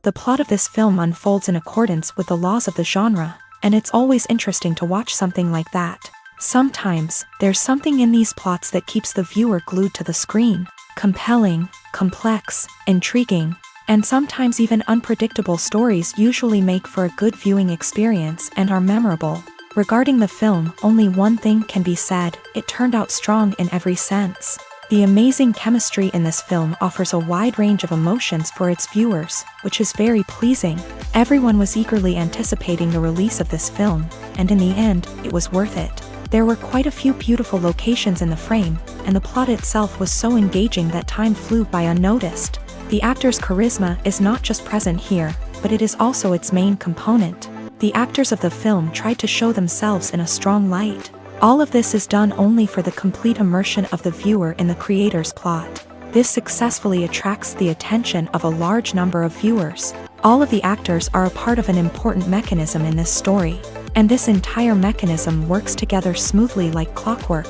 The plot of this film unfolds in accordance with the laws of the genre, and it's always interesting to watch something like that. Sometimes, there's something in these plots that keeps the viewer glued to the screen. Compelling, complex, intriguing, and sometimes even unpredictable stories usually make for a good viewing experience and are memorable. Regarding the film, only one thing can be said: it turned out strong in every sense. The amazing chemistry in this film offers a wide range of emotions for its viewers, which is very pleasing. Everyone was eagerly anticipating the release of this film, and in the end, it was worth it. There were quite a few beautiful locations in the frame, and the plot itself was so engaging that time flew by unnoticed. The actor's charisma is not just present here, but it is also its main component. The actors of the film tried to show themselves in a strong light. All of this is done only for the complete immersion of the viewer in the creator's plot. This successfully attracts the attention of a large number of viewers. All of the actors are a part of an important mechanism in this story, and this entire mechanism works together smoothly like clockwork.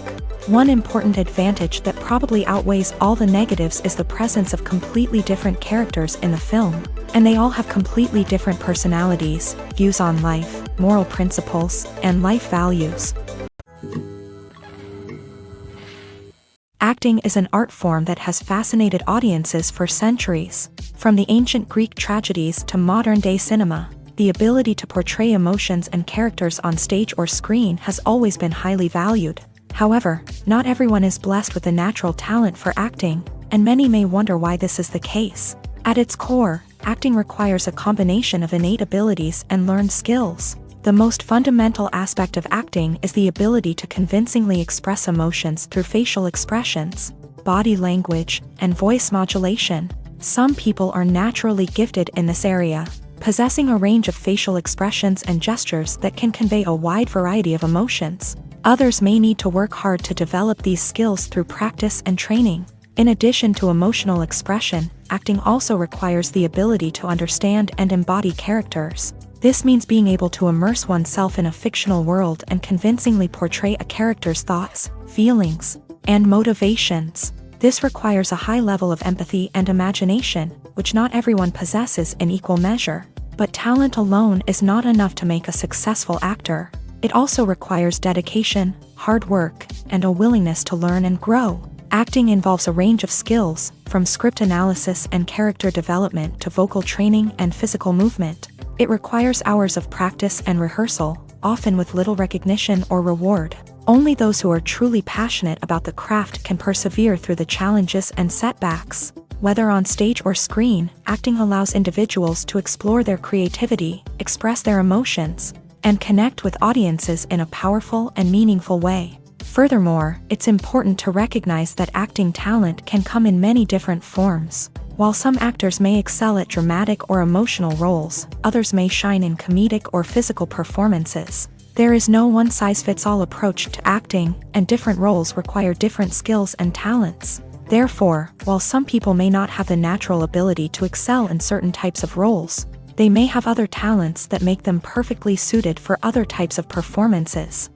One important advantage that probably outweighs all the negatives is the presence of completely different characters in the film, and they all have completely different personalities, views on life, moral principles, and life values. Acting is an art form that has fascinated audiences for centuries. From the ancient Greek tragedies to modern-day cinema, the ability to portray emotions and characters on stage or screen has always been highly valued. However, not everyone is blessed with the natural talent for acting, and many may wonder why this is the case. At its core, acting requires a combination of innate abilities and learned skills. The most fundamental aspect of acting is the ability to convincingly express emotions through facial expressions, body language, and voice modulation. Some people are naturally gifted in this area, possessing a range of facial expressions and gestures that can convey a wide variety of emotions. Others may need to work hard to develop these skills through practice and training. In addition to emotional expression, acting also requires the ability to understand and embody characters. This means being able to immerse oneself in a fictional world and convincingly portray a character's thoughts, feelings, and motivations. This requires a high level of empathy and imagination, which not everyone possesses in equal measure. But talent alone is not enough to make a successful actor. It also requires dedication, hard work, and a willingness to learn and grow. Acting involves a range of skills, from script analysis and character development to vocal training and physical movement. It requires hours of practice and rehearsal, often with little recognition or reward. Only those who are truly passionate about the craft can persevere through the challenges and setbacks. Whether on stage or screen, acting allows individuals to explore their creativity, express their emotions, and connect with audiences in a powerful and meaningful way. Furthermore, it's important to recognize that acting talent can come in many different forms. While some actors may excel at dramatic or emotional roles, others may shine in comedic or physical performances. There is no one-size-fits-all approach to acting, and different roles require different skills and talents. Therefore, while some people may not have the natural ability to excel in certain types of roles, they may have other talents that make them perfectly suited for other types of performances.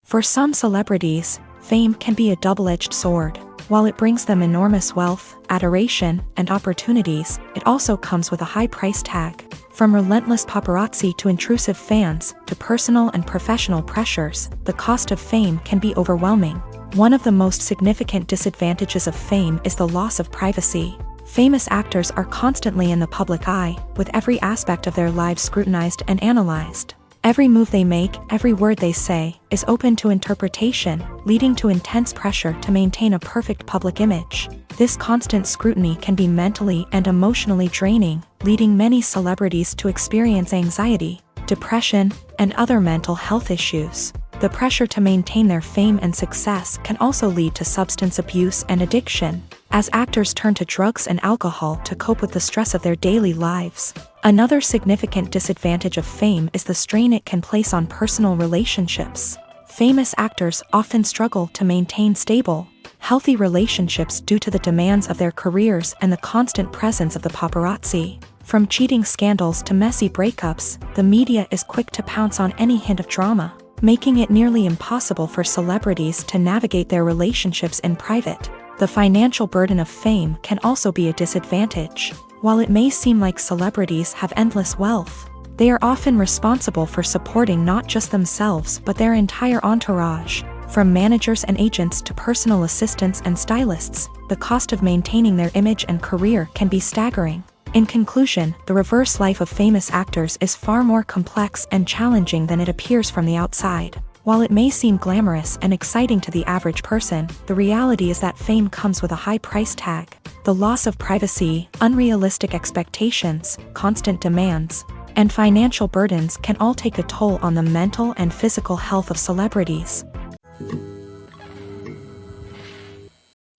For some celebrities, fame can be a double-edged sword. While it brings them enormous wealth, adoration, and opportunities, it also comes with a high price tag. From relentless paparazzi to intrusive fans, to personal and professional pressures, the cost of fame can be overwhelming. One of the most significant disadvantages of fame is the loss of privacy. Famous actors are constantly in the public eye, with every aspect of their lives scrutinized and analyzed. Every move they make, every word they say, is open to interpretation, leading to intense pressure to maintain a perfect public image. This constant scrutiny can be mentally and emotionally draining, leading many celebrities to experience anxiety, depression, and other mental health issues. The pressure to maintain their fame and success can also lead to substance abuse and addiction, as actors turn to drugs and alcohol to cope with the stress of their daily lives. Another significant disadvantage of fame is the strain it can place on personal relationships. Famous actors often struggle to maintain stable, healthy relationships due to the demands of their careers and the constant presence of the paparazzi. From cheating scandals to messy breakups, the media is quick to pounce on any hint of drama, making it nearly impossible for celebrities to navigate their relationships in private. The financial burden of fame can also be a disadvantage. While it may seem like celebrities have endless wealth, they are often responsible for supporting not just themselves but their entire entourage. From managers and agents to personal assistants and stylists, the cost of maintaining their image and career can be staggering. In conclusion, the reverse life of famous actors is far more complex and challenging than it appears from the outside. While it may seem glamorous and exciting to the average person, the reality is that fame comes with a high price tag. The loss of privacy, unrealistic expectations, constant demands, and financial burdens can all take a toll on the mental and physical health of celebrities.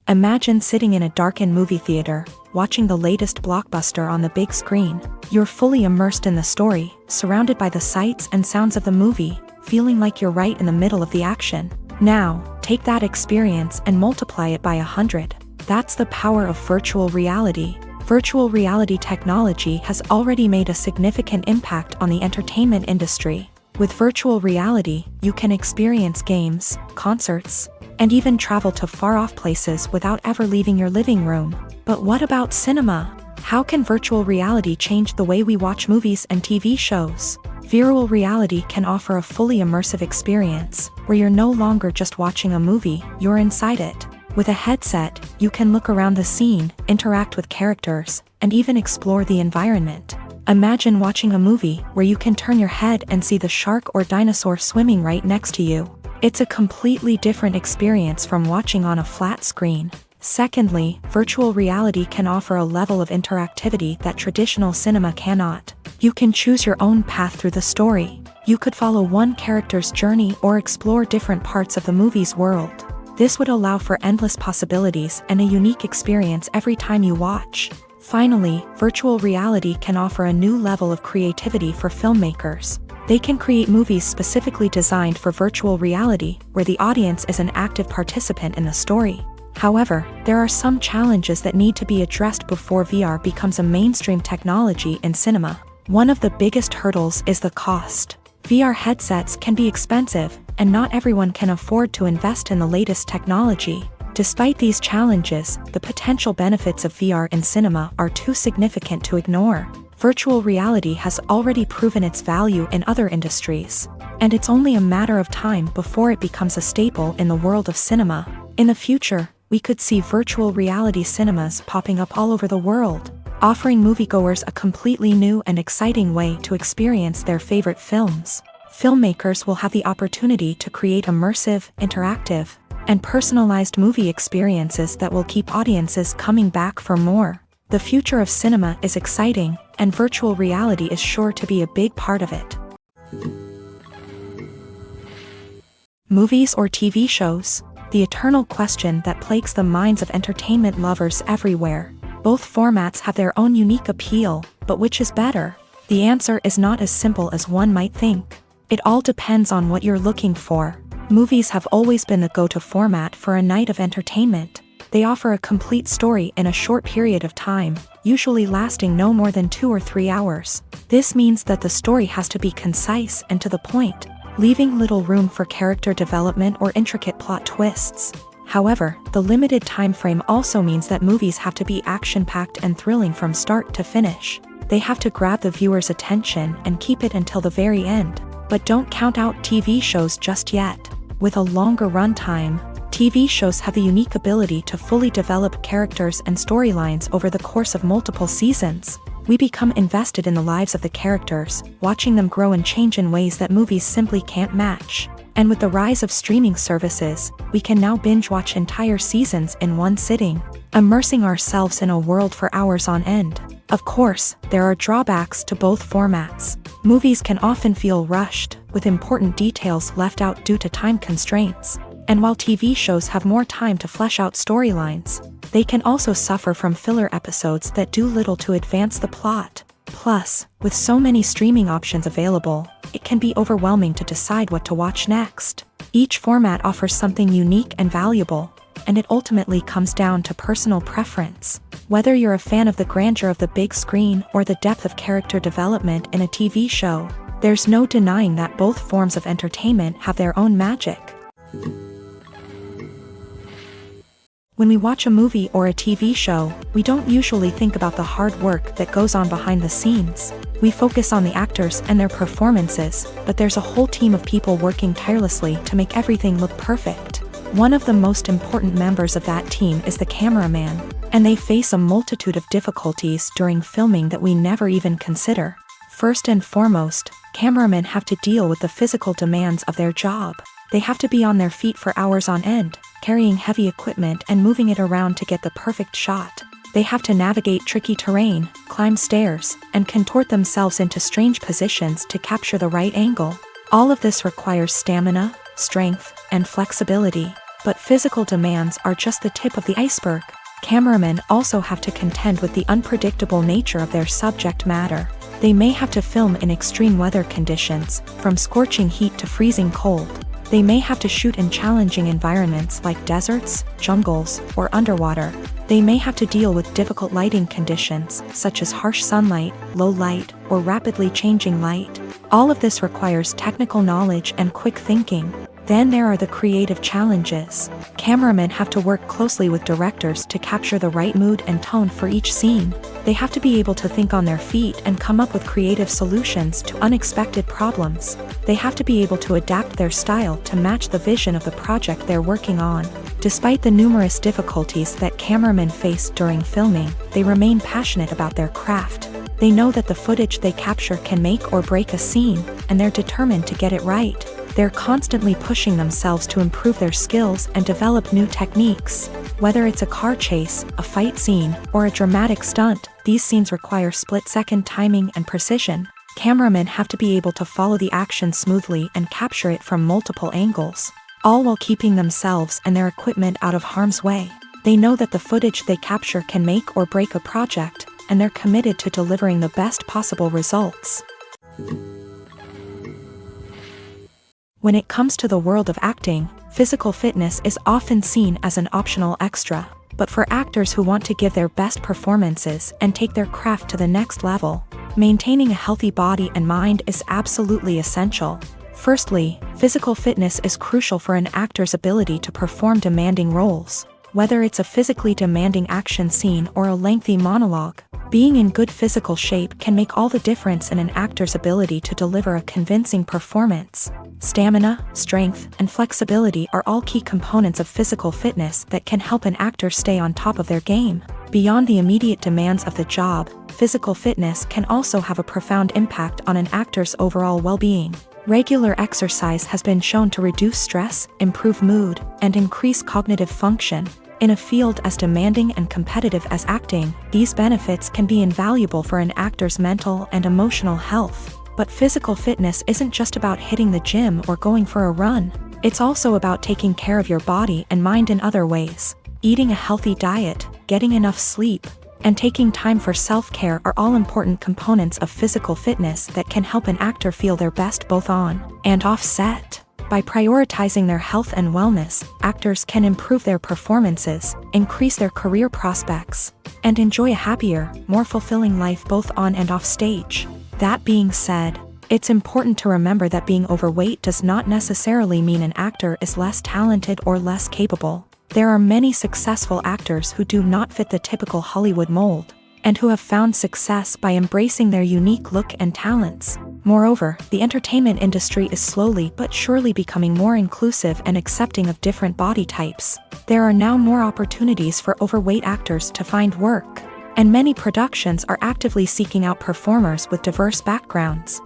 Imagine sitting in a darkened movie theater, watching the latest blockbuster on the big screen. You're fully immersed in the story, surrounded by the sights and sounds of the movie, feeling like you're right in the middle of the action. Now, take that experience and multiply it by 100. That's the power of virtual reality. Virtual reality technology has already made a significant impact on the entertainment industry. With virtual reality, you can experience games, concerts, and even travel to far-off places without ever leaving your living room. But what about cinema? How can virtual reality change the way we watch movies and TV shows? Virtual reality can offer a fully immersive experience, where you're no longer just watching a movie, you're inside it. With a headset, you can look around the scene, interact with characters, and even explore the environment. Imagine watching a movie where you can turn your head and see the shark or dinosaur swimming right next to you. It's a completely different experience from watching on a flat screen. Secondly, virtual reality can offer a level of interactivity that traditional cinema cannot. You can choose your own path through the story. You could follow one character's journey or explore different parts of the movie's world. This would allow for endless possibilities and a unique experience every time you watch. Finally, virtual reality can offer a new level of creativity for filmmakers. They can create movies specifically designed for virtual reality, where the audience is an active participant in the story. However, there are some challenges that need to be addressed before VR becomes a mainstream technology in cinema. One of the biggest hurdles is the cost. VR headsets can be expensive, and not everyone can afford to invest in the latest technology. Despite these challenges, the potential benefits of VR in cinema are too significant to ignore. Virtual reality has already proven its value in other industries, and it's only a matter of time before it becomes a staple in the world of cinema. In the future, we could see virtual reality cinemas popping up all over the world, offering moviegoers a completely new and exciting way to experience their favorite films. Filmmakers will have the opportunity to create immersive, interactive, and personalized movie experiences that will keep audiences coming back for more. The future of cinema is exciting, and virtual reality is sure to be a big part of it. Movies or TV shows? The eternal question that plagues the minds of entertainment lovers everywhere. Both formats have their own unique appeal, but which is better? The answer is not as simple as one might think. It all depends on what you're looking for. Movies have always been the go-to format for a night of entertainment. They offer a complete story in a short period of time, usually lasting no more than 2 or 3 hours. This means that the story has to be concise and to the point, leaving little room for character development or intricate plot twists. However, the limited time frame also means that movies have to be action-packed and thrilling from start to finish. They have to grab the viewer's attention and keep it until the very end. But don't count out TV shows just yet. With a longer runtime, TV shows have the unique ability to fully develop characters and storylines over the course of multiple seasons. We become invested in the lives of the characters, watching them grow and change in ways that movies simply can't match. And with the rise of streaming services, we can now binge-watch entire seasons in one sitting, immersing ourselves in a world for hours on end. Of course, there are drawbacks to both formats. Movies can often feel rushed, with important details left out due to time constraints. And while TV shows have more time to flesh out storylines, they can also suffer from filler episodes that do little to advance the plot. Plus, with so many streaming options available, it can be overwhelming to decide what to watch next. Each format offers something unique and valuable, and it ultimately comes down to personal preference. Whether you're a fan of the grandeur of the big screen or the depth of character development in a TV show, there's no denying that both forms of entertainment have their own magic. When we watch a movie or a TV show, we don't usually think about the hard work that goes on behind the scenes. We focus on the actors and their performances, but there's a whole team of people working tirelessly to make everything look perfect. One of the most important members of that team is the cameraman, and they face a multitude of difficulties during filming that we never even consider. First and foremost, cameramen have to deal with the physical demands of their job. They have to be on their feet for hours on end, carrying heavy equipment and moving it around to get the perfect shot. They have to navigate tricky terrain, climb stairs, and contort themselves into strange positions to capture the right angle. All of this requires stamina, strength, and flexibility. But physical demands are just the tip of the iceberg. Cameramen also have to contend with the unpredictable nature of their subject matter. They may have to film in extreme weather conditions, from scorching heat to freezing cold. They may have to shoot in challenging environments like deserts, jungles, or underwater. They may have to deal with difficult lighting conditions, such as harsh sunlight, low light, or rapidly changing light. All of this requires technical knowledge and quick thinking. Then there are the creative challenges. Cameramen have to work closely with directors to capture the right mood and tone for each scene. They have to be able to think on their feet and come up with creative solutions to unexpected problems. They have to be able to adapt their style to match the vision of the project they're working on. Despite the numerous difficulties that cameramen face during filming, they remain passionate about their craft. They know that the footage they capture can make or break a scene, and they're determined to get it right. They're constantly pushing themselves to improve their skills and develop new techniques. Whether it's a car chase, a fight scene, or a dramatic stunt, these scenes require split-second timing and precision. Cameramen have to be able to follow the action smoothly and capture it from multiple angles, all while keeping themselves and their equipment out of harm's way. They know that the footage they capture can make or break a project, and they're committed to delivering the best possible results. When it comes to the world of acting, physical fitness is often seen as an optional extra. But for actors who want to give their best performances and take their craft to the next level, maintaining a healthy body and mind is absolutely essential. Firstly, physical fitness is crucial for an actor's ability to perform demanding roles. Whether it's a physically demanding action scene or a lengthy monologue, being in good physical shape can make all the difference in an actor's ability to deliver a convincing performance. Stamina, strength, and flexibility are all key components of physical fitness that can help an actor stay on top of their game. Beyond the immediate demands of the job, physical fitness can also have a profound impact on an actor's overall well-being. Regular exercise has been shown to reduce stress, improve mood, and increase cognitive function. In a field as demanding and competitive as acting, these benefits can be invaluable for an actor's mental and emotional health. But physical fitness isn't just about hitting the gym or going for a run. It's also about taking care of your body and mind in other ways. Eating a healthy diet, getting enough sleep, and taking time for self-care are all important components of physical fitness that can help an actor feel their best both on and off set. By prioritizing their health and wellness, actors can improve their performances, increase their career prospects, and enjoy a happier, more fulfilling life both on and off stage. That being said, it's important to remember that being overweight does not necessarily mean an actor is less talented or less capable. There are many successful actors who do not fit the typical Hollywood mold, and who have found success by embracing their unique look and talents. Moreover, the entertainment industry is slowly but surely becoming more inclusive and accepting of different body types. There are now more opportunities for overweight actors to find work, and many productions are actively seeking out performers with diverse backgrounds.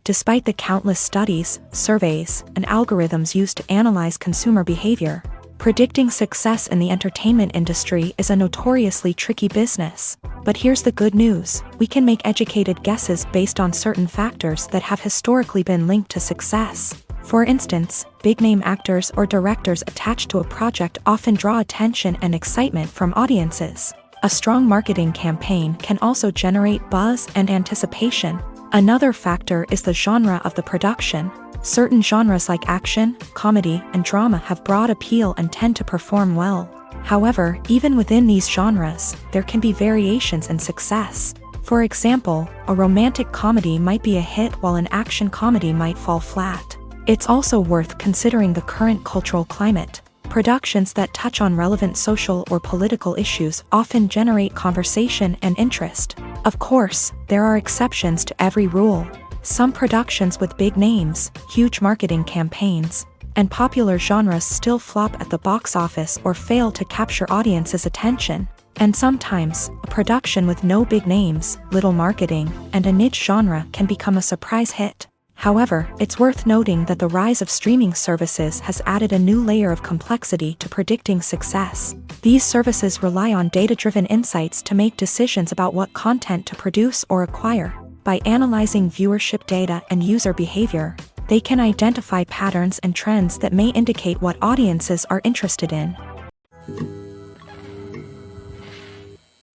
Despite the countless studies, surveys, and algorithms used to analyze consumer behavior, predicting success in the entertainment industry is a notoriously tricky business. But here's the good news: we can make educated guesses based on certain factors that have historically been linked to success. For instance, big-name actors or directors attached to a project often draw attention and excitement from audiences. A strong marketing campaign can also generate buzz and anticipation. Another factor is the genre of the production. Certain genres like action, comedy, and drama have broad appeal and tend to perform well. However, even within these genres, there can be variations in success. For example, a romantic comedy might be a hit while an action comedy might fall flat. It's also worth considering the current cultural climate. Productions that touch on relevant social or political issues often generate conversation and interest. Of course, there are exceptions to every rule. Some productions with big names, huge marketing campaigns, and popular genres still flop at the box office or fail to capture audiences' attention. And sometimes, a production with no big names, little marketing, and a niche genre can become a surprise hit. However, it's worth noting that the rise of streaming services has added a new layer of complexity to predicting success. These services rely on data-driven insights to make decisions about what content to produce or acquire. By analyzing viewership data and user behavior, they can identify patterns and trends that may indicate what audiences are interested in.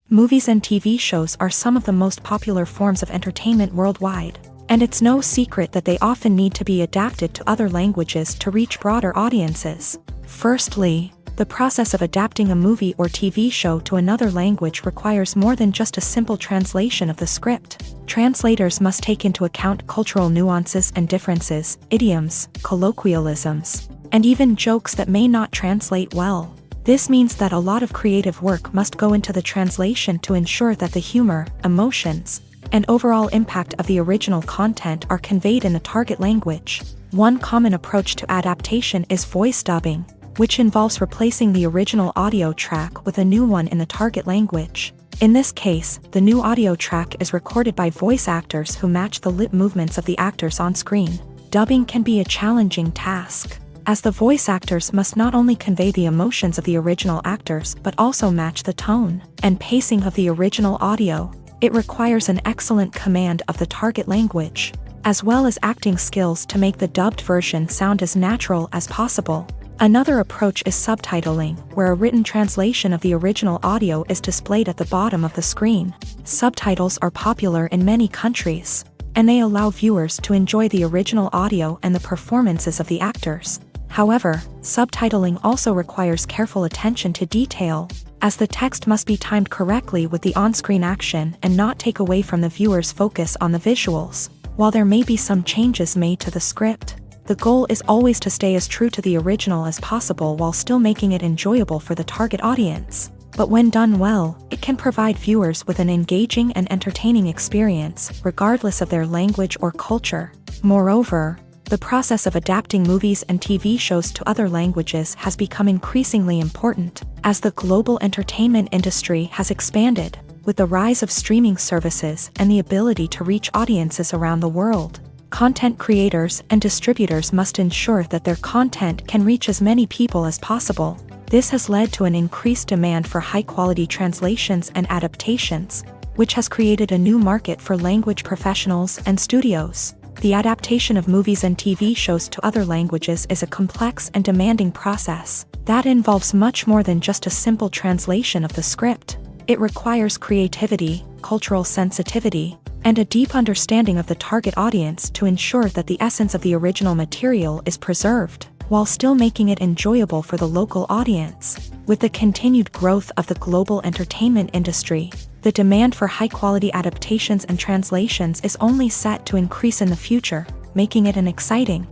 Movies and TV shows are some of the most popular forms of entertainment worldwide. And it's no secret that they often need to be adapted to other languages to reach broader audiences. Firstly, the process of adapting a movie or TV show to another language requires more than just a simple translation of the script. Translators must take into account cultural nuances and differences, idioms, colloquialisms, and even jokes that may not translate well. This means that a lot of creative work must go into the translation to ensure that the humor, emotions, and overall impact of the original content are conveyed in the target language. One common approach to adaptation is voice dubbing, which involves replacing the original audio track with a new one in the target language. In this case, the new audio track is recorded by voice actors who match the lip movements of the actors on screen. Dubbing can be a challenging task, as the voice actors must not only convey the emotions of the original actors but also match the tone and pacing of the original audio. It requires an excellent command of the target language, as well as acting skills to make the dubbed version sound as natural as possible. Another approach is subtitling, where a written translation of the original audio is displayed at the bottom of the screen. Subtitles are popular in many countries, and they allow viewers to enjoy the original audio and the performances of the actors. However, subtitling also requires careful attention to detail, as the text must be timed correctly with the on-screen action and not take away from the viewer's focus on the visuals. While there may be some changes made to the script, the goal is always to stay as true to the original as possible while still making it enjoyable for the target audience. But when done well, it can provide viewers with an engaging and entertaining experience, regardless of their language or culture. Moreover, the process of adapting movies and TV shows to other languages has become increasingly important, as the global entertainment industry has expanded, with the rise of streaming services and the ability to reach audiences around the world. Content creators and distributors must ensure that their content can reach as many people as possible. This has led to an increased demand for high-quality translations and adaptations, which has created a new market for language professionals and studios. The adaptation of movies and TV shows to other languages is a complex and demanding process that involves much more than just a simple translation of the script. It requires creativity, cultural sensitivity, and a deep understanding of the target audience to ensure that the essence of the original material is preserved, while still making it enjoyable for the local audience. With the continued growth of the global entertainment industry, the demand for high-quality adaptations and translations is only set to increase in the future, making it an exciting.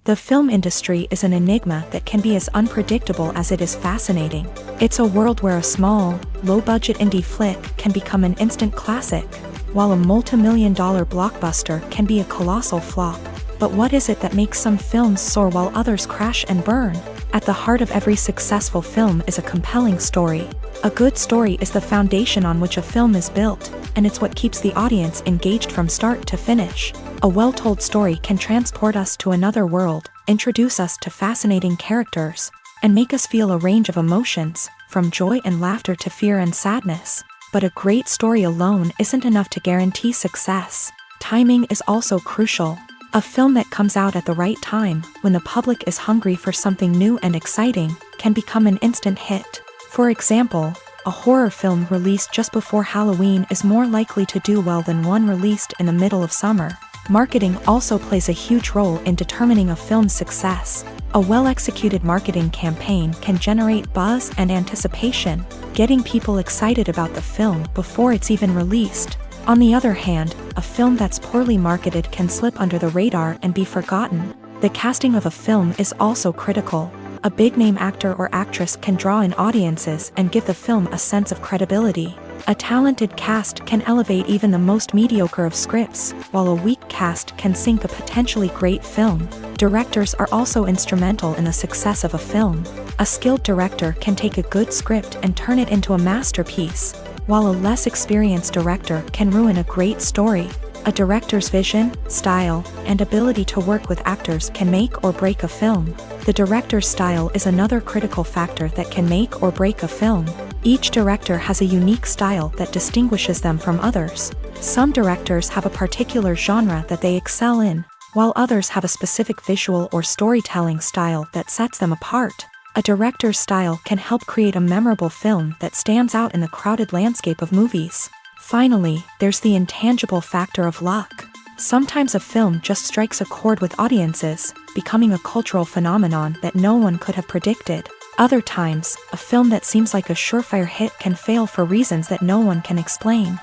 The film industry is an enigma that can be as unpredictable as it is fascinating. It's a world where a small, low-budget indie flick can become an instant classic, while a multi-million-dollar blockbuster can be a colossal flop. But what is it that makes some films soar while others crash and burn? At the heart of every successful film is a compelling story. A good story is the foundation on which a film is built, and it's what keeps the audience engaged from start to finish. A well-told story can transport us to another world, introduce us to fascinating characters, and make us feel a range of emotions, from joy and laughter to fear and sadness. But a great story alone isn't enough to guarantee success. Timing is also crucial. A film that comes out at the right time, when the public is hungry for something new and exciting, can become an instant hit. For example, a horror film released just before Halloween is more likely to do well than one released in the middle of summer. Marketing also plays a huge role in determining a film's success. A well-executed marketing campaign can generate buzz and anticipation, getting people excited about the film before it's even released. On the other hand, a film that's poorly marketed can slip under the radar and be forgotten. The casting of a film is also critical. A big-name actor or actress can draw in audiences and give the film a sense of credibility. A talented cast can elevate even the most mediocre of scripts, while a weak cast can sink a potentially great film. Directors are also instrumental in the success of a film. A skilled director can take a good script and turn it into a masterpiece, while a less experienced director can ruin a great story. A director's vision, style, and ability to work with actors can make or break a film. The director's style is another critical factor that can make or break a film. Each director has a unique style that distinguishes them from others. Some directors have a particular genre that they excel in, while others have a specific visual or storytelling style that sets them apart. A director's style can help create a memorable film that stands out in the crowded landscape of movies. Finally, there's the intangible factor of luck. Sometimes a film just strikes a chord with audiences, becoming a cultural phenomenon that no one could have predicted. Other times, a film that seems like a surefire hit can fail for reasons that no one can explain.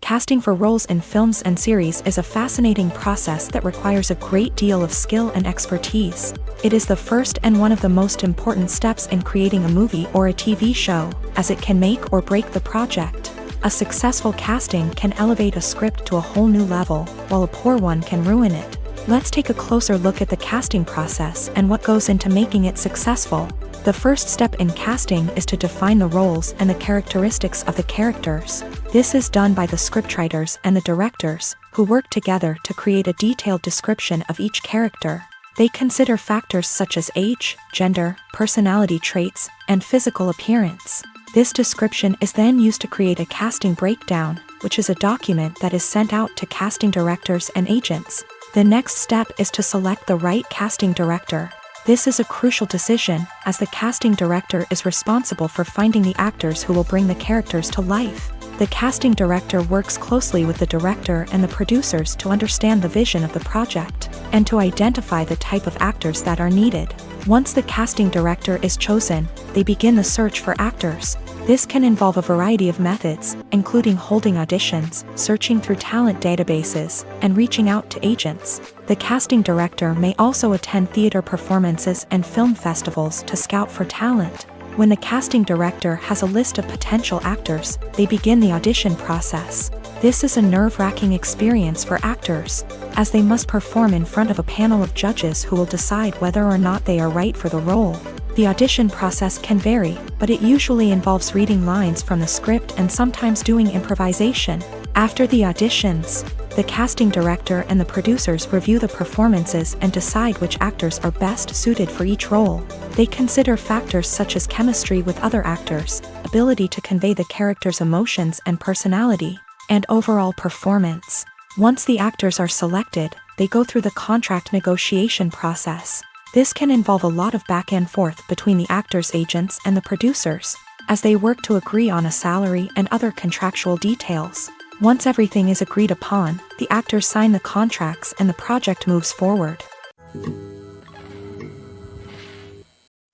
Casting for roles in films and series is a fascinating process that requires a great deal of skill and expertise. It is the first and one of the most important steps in creating a movie or a TV show, as it can make or break the project. A successful casting can elevate a script to a whole new level, while a poor one can ruin it. Let's take a closer look at the casting process and what goes into making it successful. The first step in casting is to define the roles and the characteristics of the characters. This is done by the scriptwriters and the directors, who work together to create a detailed description of each character. They consider factors such as age, gender, personality traits, and physical appearance. This description is then used to create a casting breakdown, which is a document that is sent out to casting directors and agents. The next step is to select the right casting director. This is a crucial decision, as the casting director is responsible for finding the actors who will bring the characters to life. The casting director works closely with the director and the producers to understand the vision of the project, and to identify the type of actors that are needed. Once the casting director is chosen, they begin the search for actors. This can involve a variety of methods, including holding auditions, searching through talent databases, and reaching out to agents. The casting director may also attend theater performances and film festivals to scout for talent. When the casting director has a list of potential actors, they begin the audition process. This is a nerve-wracking experience for actors, as they must perform in front of a panel of judges who will decide whether or not they are right for the role. The audition process can vary, but it usually involves reading lines from the script and sometimes doing improvisation. After the auditions, the casting director and the producers review the performances and decide which actors are best suited for each role. They consider factors such as chemistry with other actors, ability to convey the character's emotions and personality, and overall performance. Once the actors are selected, they go through the contract negotiation process. This can involve a lot of back and forth between the actors' agents and the producers, as they work to agree on a salary and other contractual details. Once everything is agreed upon, the actors sign the contracts and the project moves forward.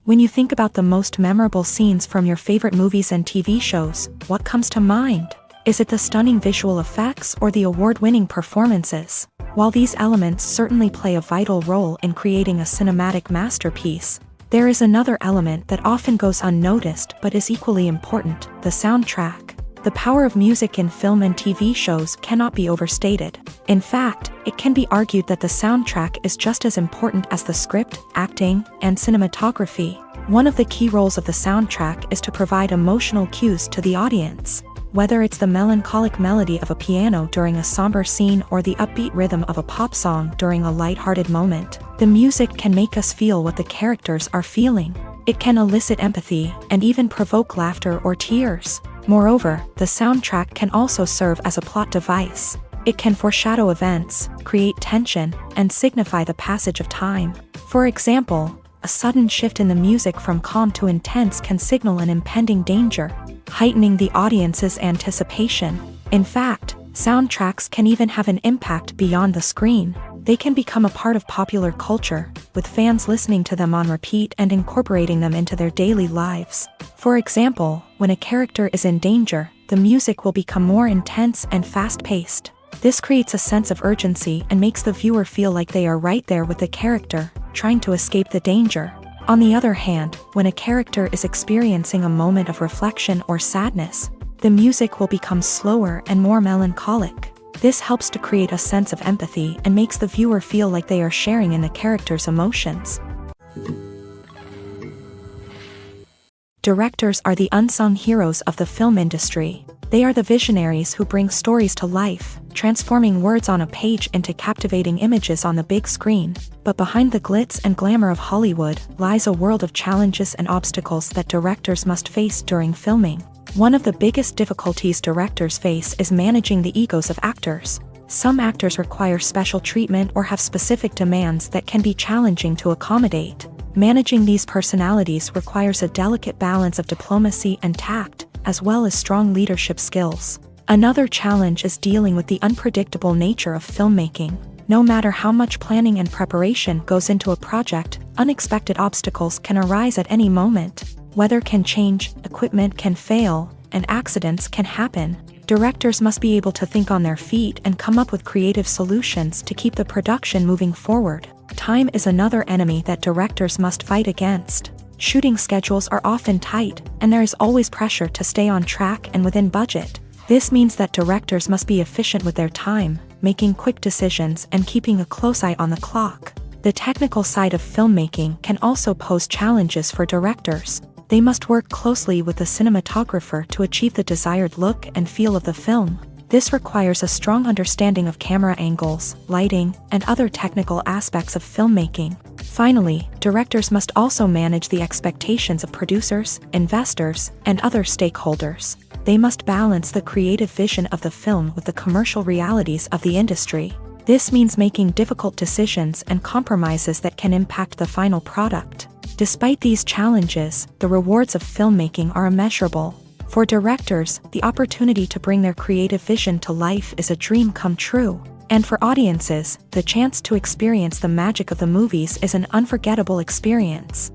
When you think about the most memorable scenes from your favorite movies and TV shows, what comes to mind? Is it the stunning visual effects or the award-winning performances? While these elements certainly play a vital role in creating a cinematic masterpiece, there is another element that often goes unnoticed but is equally important: the soundtrack. The power of music in film and TV shows cannot be overstated. In fact, it can be argued that the soundtrack is just as important as the script, acting, and cinematography. One of the key roles of the soundtrack is to provide emotional cues to the audience. Whether it's the melancholic melody of a piano during a somber scene or the upbeat rhythm of a pop song during a lighthearted moment, the music can make us feel what the characters are feeling. It can elicit empathy and even provoke laughter or tears. Moreover, the soundtrack can also serve as a plot device. It can foreshadow events, create tension, and signify the passage of time. For example, a sudden shift in the music from calm to intense can signal an impending danger, heightening the audience's anticipation. In fact, soundtracks can even have an impact beyond the screen. They can become a part of popular culture, with fans listening to them on repeat and incorporating them into their daily lives. For example, when a character is in danger, the music will become more intense and fast-paced. This creates a sense of urgency and makes the viewer feel like they are right there with the character, trying to escape the danger. On the other hand, when a character is experiencing a moment of reflection or sadness, the music will become slower and more melancholic. This helps to create a sense of empathy and makes the viewer feel like they are sharing in the character's emotions. Directors are the unsung heroes of the film industry. They are the visionaries who bring stories to life, transforming words on a page into captivating images on the big screen. But behind the glitz and glamour of Hollywood lies a world of challenges and obstacles that directors must face during filming. One of the biggest difficulties directors face is managing the egos of actors. Some actors require special treatment or have specific demands that can be challenging to accommodate. Managing these personalities requires a delicate balance of diplomacy and tact, as well as strong leadership skills. Another challenge is dealing with the unpredictable nature of filmmaking. No matter how much planning and preparation goes into a project, unexpected obstacles can arise at any moment. Weather can change, equipment can fail, and accidents can happen. Directors must be able to think on their feet and come up with creative solutions to keep the production moving forward. Time is another enemy that directors must fight against. Shooting schedules are often tight, and there is always pressure to stay on track and within budget. This means that directors must be efficient with their time, making quick decisions and keeping a close eye on the clock. The technical side of filmmaking can also pose challenges for directors. They must work closely with the cinematographer to achieve the desired look and feel of the film. This requires a strong understanding of camera angles, lighting, and other technical aspects of filmmaking. Finally, directors must also manage the expectations of producers, investors, and other stakeholders. They must balance the creative vision of the film with the commercial realities of the industry. This means making difficult decisions and compromises that can impact the final product. Despite these challenges, the rewards of filmmaking are immeasurable. For directors, the opportunity to bring their creative vision to life is a dream come true. And for audiences, the chance to experience the magic of the movies is an unforgettable experience.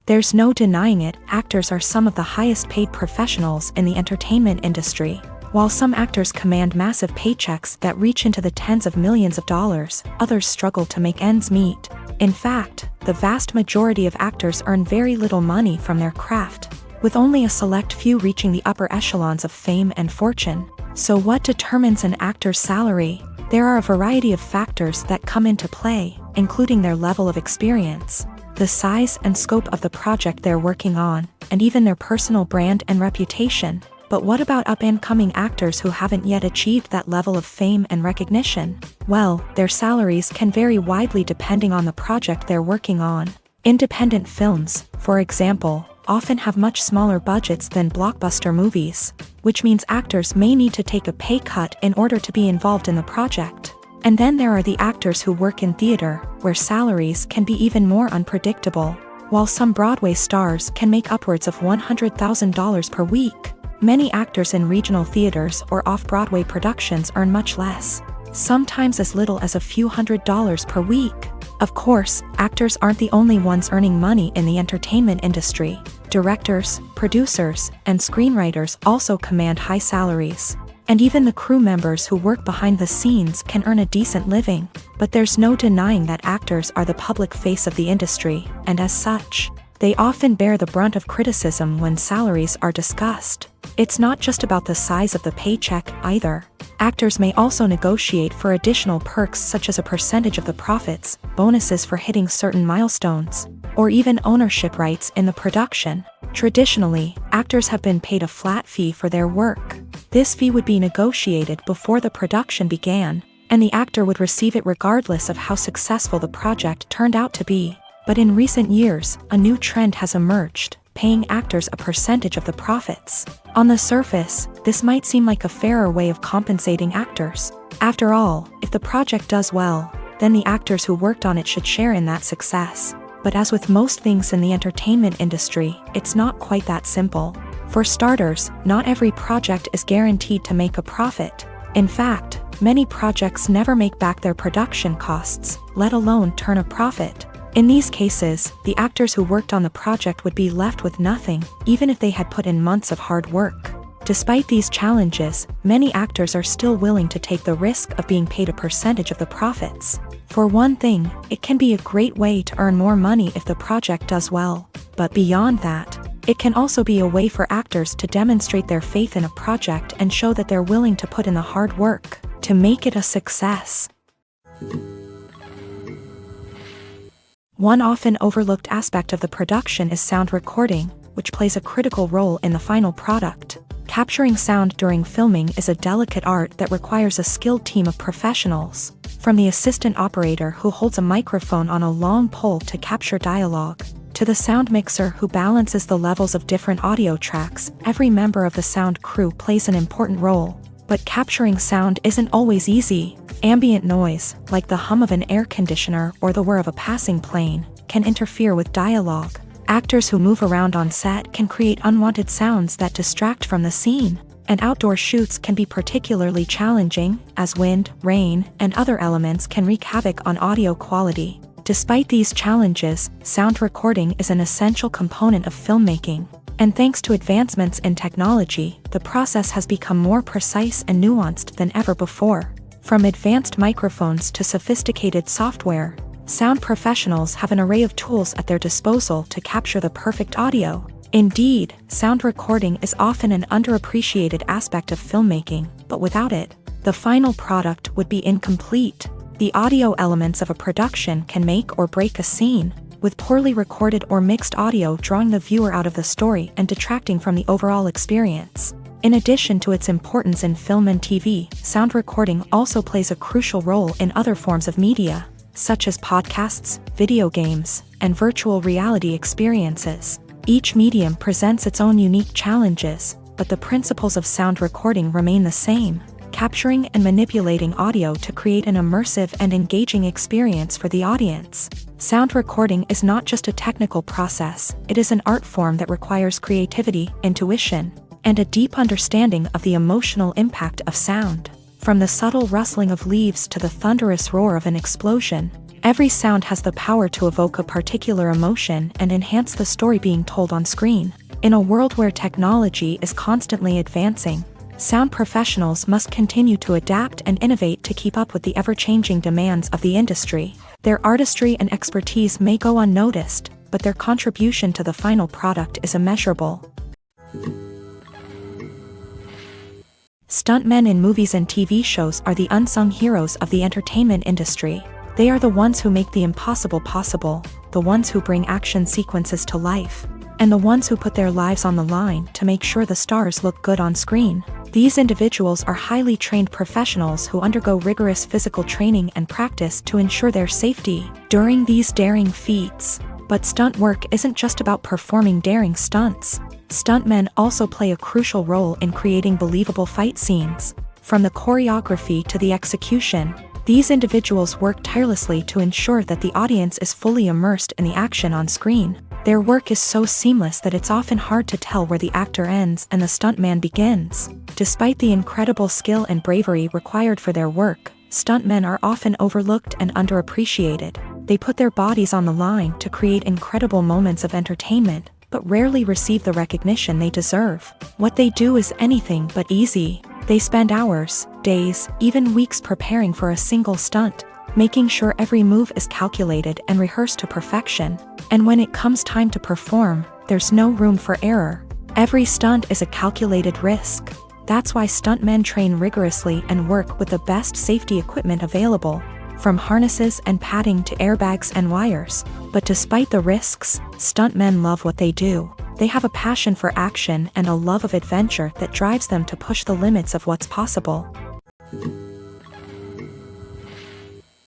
There's no denying it, actors are some of the highest paid professionals in the entertainment industry. While some actors command massive paychecks that reach into the tens of millions of dollars, others struggle to make ends meet. In fact, the vast majority of actors earn very little money from their craft, with only a select few reaching the upper echelons of fame and fortune. So what determines an actor's salary? There are a variety of factors that come into play, including their level of experience, the size and scope of the project they're working on, and even their personal brand and reputation. But what about up-and-coming actors who haven't yet achieved that level of fame and recognition? Well, their salaries can vary widely depending on the project they're working on. Independent films, for example, often have much smaller budgets than blockbuster movies, which means actors may need to take a pay cut in order to be involved in the project. And then there are the actors who work in theater, where salaries can be even more unpredictable. While some Broadway stars can make upwards of $100,000 per week, many actors in regional theaters or off-Broadway productions earn much less, sometimes as little as a few $100s per week. Of course, actors aren't the only ones earning money in the entertainment industry. Directors, producers, and screenwriters also command high salaries. And even the crew members who work behind the scenes can earn a decent living. But there's no denying that actors are the public face of the industry, and as such, they often bear the brunt of criticism when salaries are discussed. It's not just about the size of the paycheck either. Actors may also negotiate for additional perks such as a percentage of the profits, bonuses for hitting certain milestones, or even ownership rights in the production. Traditionally, actors have been paid a flat fee for their work. This fee would be negotiated before the production began, and the actor would receive it regardless of how successful the project turned out to be. But in recent years, a new trend has emerged, paying actors a percentage of the profits. On the surface, this might seem like a fairer way of compensating actors. After all, if the project does well, then the actors who worked on it should share in that success. But as with most things in the entertainment industry, it's not quite that simple. For starters, not every project is guaranteed to make a profit. In fact, many projects never make back their production costs, let alone turn a profit. In these cases, the actors who worked on the project would be left with nothing, even if they had put in months of hard work. Despite these challenges, many actors are still willing to take the risk of being paid a percentage of the profits. For one thing, it can be a great way to earn more money if the project does well. But beyond that, it can also be a way for actors to demonstrate their faith in a project and show that they're willing to put in the hard work to make it a success. One often overlooked aspect of the production is sound recording, which plays a critical role in the final product. Capturing sound during filming is a delicate art that requires a skilled team of professionals. From the assistant operator who holds a microphone on a long pole to capture dialogue, to the sound mixer who balances the levels of different audio tracks, every member of the sound crew plays an important role. But capturing sound isn't always easy. Ambient noise, like the hum of an air conditioner or the whir of a passing plane, can interfere with dialogue. Actors who move around on set can create unwanted sounds that distract from the scene. And outdoor shoots can be particularly challenging, as wind, rain, and other elements can wreak havoc on audio quality. Despite these challenges, sound recording is an essential component of filmmaking. And thanks to advancements in technology, the process has become more precise and nuanced than ever before. From advanced microphones to sophisticated software, sound professionals have an array of tools at their disposal to capture the perfect audio. Indeed, sound recording is often an underappreciated aspect of filmmaking, but without it, the final product would be incomplete. The audio elements of a production can make or break a scene, with poorly recorded or mixed audio drawing the viewer out of the story and detracting from the overall experience. In addition to its importance in film and TV, sound recording also plays a crucial role in other forms of media, such as podcasts, video games, and virtual reality experiences. Each medium presents its own unique challenges, but the principles of sound recording remain the same, capturing and manipulating audio to create an immersive and engaging experience for the audience. Sound recording is not just a technical process, it is an art form that requires creativity, intuition, and a deep understanding of the emotional impact of sound. From the subtle rustling of leaves to the thunderous roar of an explosion, every sound has the power to evoke a particular emotion and enhance the story being told on screen. In a world where technology is constantly advancing, sound professionals must continue to adapt and innovate to keep up with the ever-changing demands of the industry. Their artistry and expertise may go unnoticed, but their contribution to the final product is immeasurable. Stuntmen in movies and TV shows are the unsung heroes of the entertainment industry. They are the ones who make the impossible possible, the ones who bring action sequences to life, and the ones who put their lives on the line to make sure the stars look good on screen. These individuals are highly trained professionals who undergo rigorous physical training and practice to ensure their safety during these daring feats. But stunt work isn't just about performing daring stunts. Stuntmen also play a crucial role in creating believable fight scenes. From the choreography to the execution, these individuals work tirelessly to ensure that the audience is fully immersed in the action on screen. Their work is so seamless that it's often hard to tell where the actor ends and the stuntman begins. Despite the incredible skill and bravery required for their work, stuntmen are often overlooked and underappreciated. They put their bodies on the line to create incredible moments of entertainment, but rarely receive the recognition they deserve. What they do is anything but easy. They spend hours, days, even weeks preparing for a single stunt, making sure every move is calculated and rehearsed to perfection. And when it comes time to perform, there's no room for error. Every stunt is a calculated risk. That's why stuntmen train rigorously and work with the best safety equipment available, from harnesses and padding to airbags and wires. But despite the risks, stuntmen love what they do. They have a passion for action and a love of adventure that drives them to push the limits of what's possible.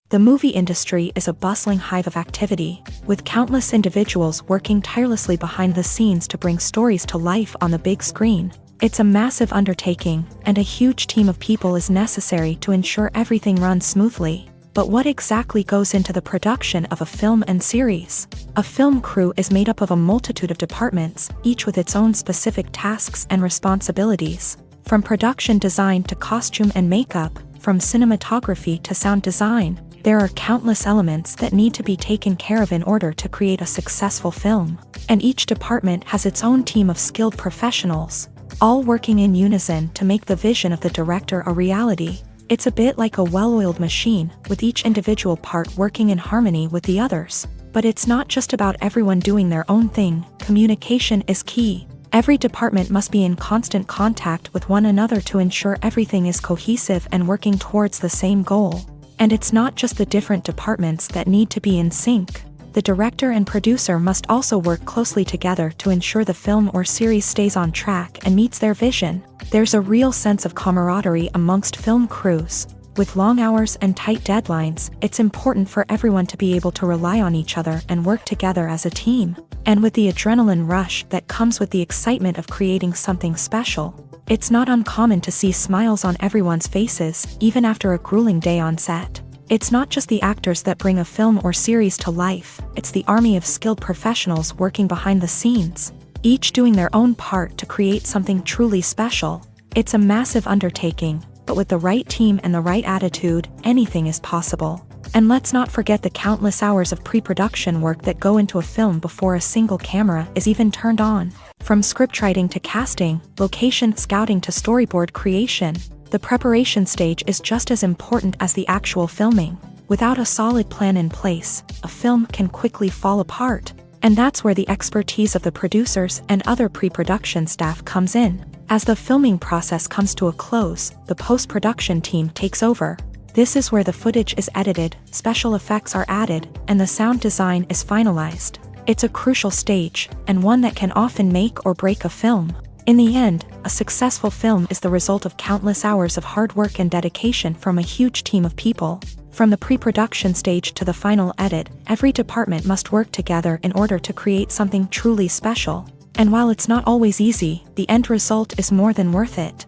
The movie industry is a bustling hive of activity, with countless individuals working tirelessly behind the scenes to bring stories to life on the big screen. It's a massive undertaking, and a huge team of people is necessary to ensure everything runs smoothly. But what exactly goes into the production of a film and series? A film crew is made up of a multitude of departments, each with its own specific tasks and responsibilities. From production design to costume and makeup, From cinematography to sound design, there are countless elements that need to be taken care of in order to create a successful film. And each department has its own team of skilled professionals, all working in unison to make the vision of the director a reality. It's a bit like a well-oiled machine, with each individual part working in harmony with the others. But it's not just about everyone doing their own thing. Communication is key. Every department must be in constant contact with one another to ensure everything is cohesive and working towards the same goal. And it's not just the different departments that need to be in sync. The director and producer must also work closely together to ensure the film or series stays on track and meets their vision. There's a real sense of camaraderie amongst film crews. With long hours and tight deadlines, it's important for everyone to be able to rely on each other and work together as a team. And with the adrenaline rush that comes with the excitement of creating something special, it's not uncommon to see smiles on everyone's faces, even after a grueling day on set. It's not just the actors that bring a film or series to life, it's the army of skilled professionals working behind the scenes, each doing their own part to create something truly special. It's a massive undertaking, but with the right team and the right attitude, anything is possible. And let's not forget the countless hours of pre-production work that go into a film before a single camera is even turned on. From scriptwriting to casting, location scouting to storyboard creation, the preparation stage is just as important as the actual filming. Without a solid plan in place, a film can quickly fall apart. And that's where the expertise of the producers and other pre-production staff comes in. As the filming process comes to a close, the post-production team takes over. This is where the footage is edited, special effects are added, and the sound design is finalized. It's a crucial stage, and one that can often make or break a film. In the end, a successful film is the result of countless hours of hard work and dedication from a huge team of people. From the pre-production stage to the final edit, every department must work together in order to create something truly special. And while it's not always easy, the end result is more than worth it.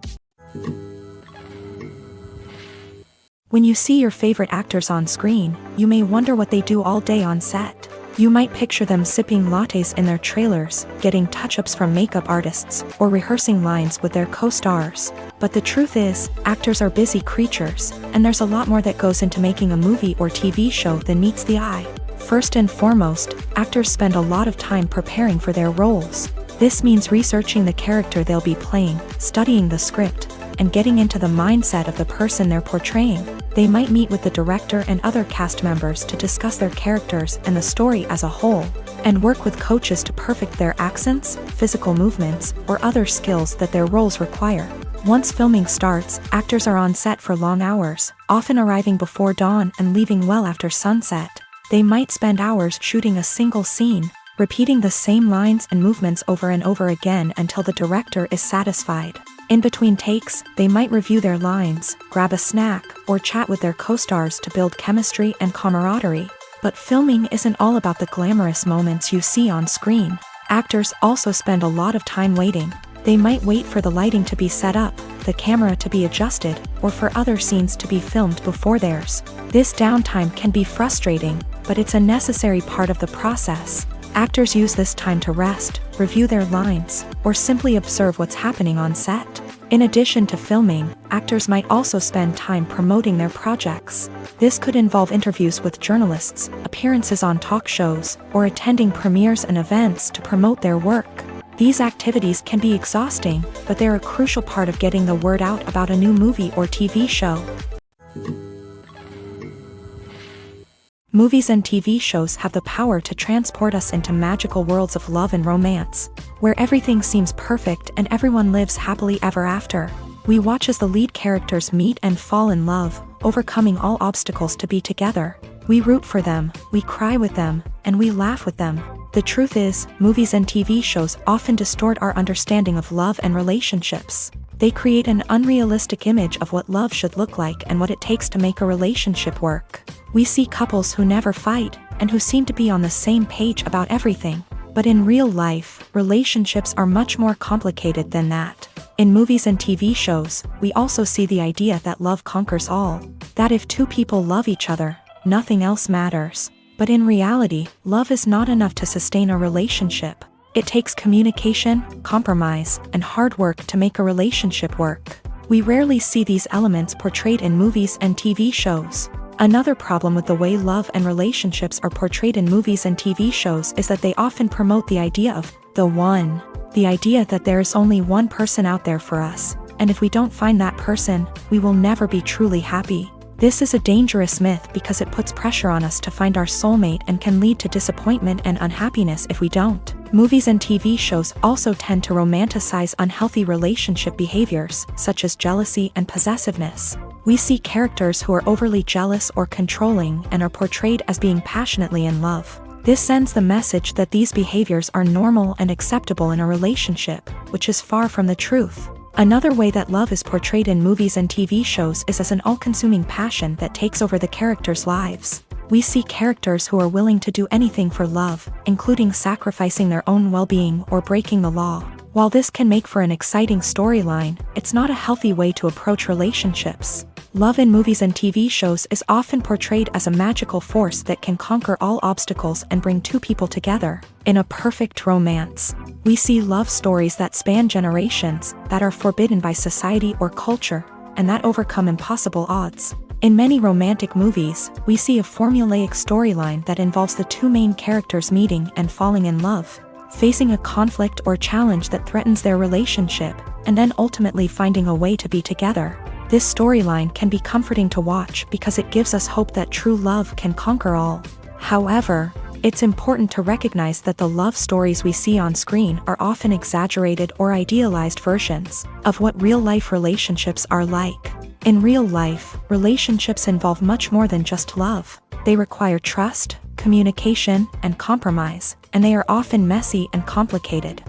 When you see your favorite actors on screen, you may wonder what they do all day on set. You might picture them sipping lattes in their trailers, getting touch-ups from makeup artists, or rehearsing lines with their co-stars. But the truth is, actors are busy creatures, and there's a lot more that goes into making a movie or TV show than meets the eye. First and foremost, actors spend a lot of time preparing for their roles. This means researching the character they'll be playing, studying the script, and getting into the mindset of the person they're portraying. They might meet with the director and other cast members to discuss their characters and the story as a whole, and work with coaches to perfect their accents, physical movements, or other skills that their roles require. Once filming starts, actors are on set for long hours, often arriving before dawn and leaving well after sunset. They might spend hours shooting a single scene, repeating the same lines and movements over and over again until the director is satisfied. In between takes, they might review their lines, grab a snack, or chat with their co-stars to build chemistry and camaraderie. But filming isn't all about the glamorous moments you see on screen. Actors also spend a lot of time waiting. They might wait for the lighting to be set up, the camera to be adjusted, or for other scenes to be filmed before theirs. This downtime can be frustrating, but it's a necessary part of the process. Actors use this time to rest, review their lines, or simply observe what's happening on set. In addition to filming, actors might also spend time promoting their projects. This could involve interviews with journalists, appearances on talk shows, or attending premieres and events to promote their work. These activities can be exhausting, but they're a crucial part of getting the word out about a new movie or TV show. Movies and TV shows have the power to transport us into magical worlds of love and romance, where everything seems perfect and everyone lives happily ever after. We watch as the lead characters meet and fall in love, overcoming all obstacles to be together. We root for them, we cry with them, and we laugh with them. The truth is, movies and TV shows often distort our understanding of love and relationships. They create an unrealistic image of what love should look like and what it takes to make a relationship work. We see couples who never fight, and who seem to be on the same page about everything. But in real life, relationships are much more complicated than that. In movies and TV shows, we also see the idea that love conquers all. That if two people love each other, nothing else matters. But in reality, love is not enough to sustain a relationship. It takes communication, compromise, and hard work to make a relationship work. We rarely see these elements portrayed in movies and TV shows. Another problem with the way love and relationships are portrayed in movies and TV shows is that they often promote the idea of the one. The idea that there is only one person out there for us, and if we don't find that person, we will never be truly happy. This is a dangerous myth because it puts pressure on us to find our soulmate and can lead to disappointment and unhappiness if we don't. Movies and TV shows also tend to romanticize unhealthy relationship behaviors, such as jealousy and possessiveness. We see characters who are overly jealous or controlling and are portrayed as being passionately in love. This sends the message that these behaviors are normal and acceptable in a relationship, which is far from the truth. Another way that love is portrayed in movies and TV shows is as an all-consuming passion that takes over the characters' lives. We see characters who are willing to do anything for love, including sacrificing their own well-being or breaking the law. While this can make for an exciting storyline, it's not a healthy way to approach relationships. Love in movies and TV shows is often portrayed as a magical force that can conquer all obstacles and bring two people together in a perfect romance. We see love stories that span generations, that are forbidden by society or culture, and that overcome impossible odds. In many romantic movies, we see a formulaic storyline that involves the two main characters meeting and falling in love, facing a conflict or challenge that threatens their relationship, and then ultimately finding a way to be together. This storyline can be comforting to watch because it gives us hope that true love can conquer all. However, it's important to recognize that the love stories we see on screen are often exaggerated or idealized versions of what real-life relationships are like. In real life, relationships involve much more than just love. They require trust, communication, and compromise, and they are often messy and complicated.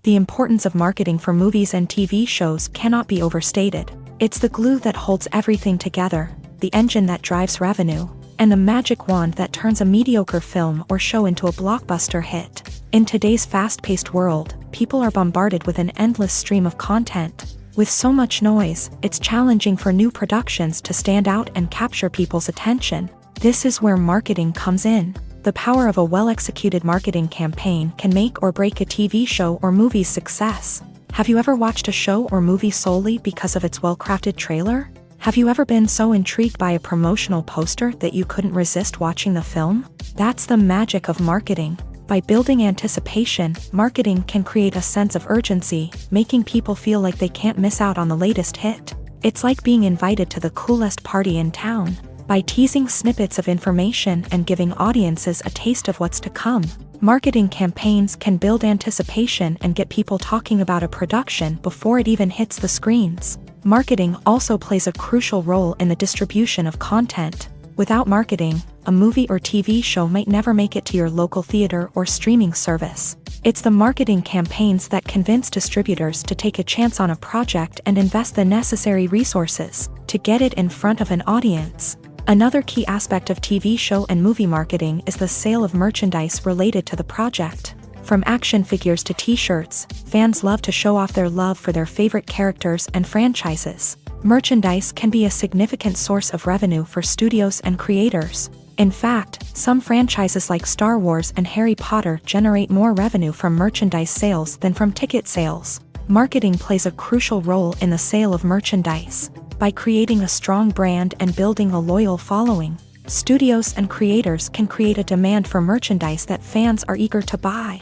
The importance of marketing for movies and TV shows cannot be overstated. It's the glue that holds everything together, the engine that drives revenue, and the magic wand that turns a mediocre film or show into a blockbuster hit. In today's fast-paced world, people are bombarded with an endless stream of content. With so much noise, it's challenging for new productions to stand out and capture people's attention. This is where marketing comes in. The power of a well-executed marketing campaign can make or break a TV show or movie's success. Have you ever watched a show or movie solely because of its well-crafted trailer? Have you ever been so intrigued by a promotional poster that you couldn't resist watching the film? That's the magic of marketing. By building anticipation, marketing can create a sense of urgency, making people feel like they can't miss out on the latest hit. It's like being invited to the coolest party in town. By teasing snippets of information and giving audiences a taste of what's to come, marketing campaigns can build anticipation and get people talking about a production before it even hits the screens. Marketing also plays a crucial role in the distribution of content. Without marketing, a movie or TV show might never make it to your local theater or streaming service. It's the marketing campaigns that convince distributors to take a chance on a project and invest the necessary resources to get it in front of an audience. Another key aspect of TV show and movie marketing is the sale of merchandise related to the project. From action figures to t-shirts, fans love to show off their love for their favorite characters and franchises. Merchandise can be a significant source of revenue for studios and creators. In fact, some franchises like Star Wars and Harry Potter generate more revenue from merchandise sales than from ticket sales. Marketing plays a crucial role in the sale of merchandise. By creating a strong brand and building a loyal following, studios and creators can create a demand for merchandise that fans are eager to buy.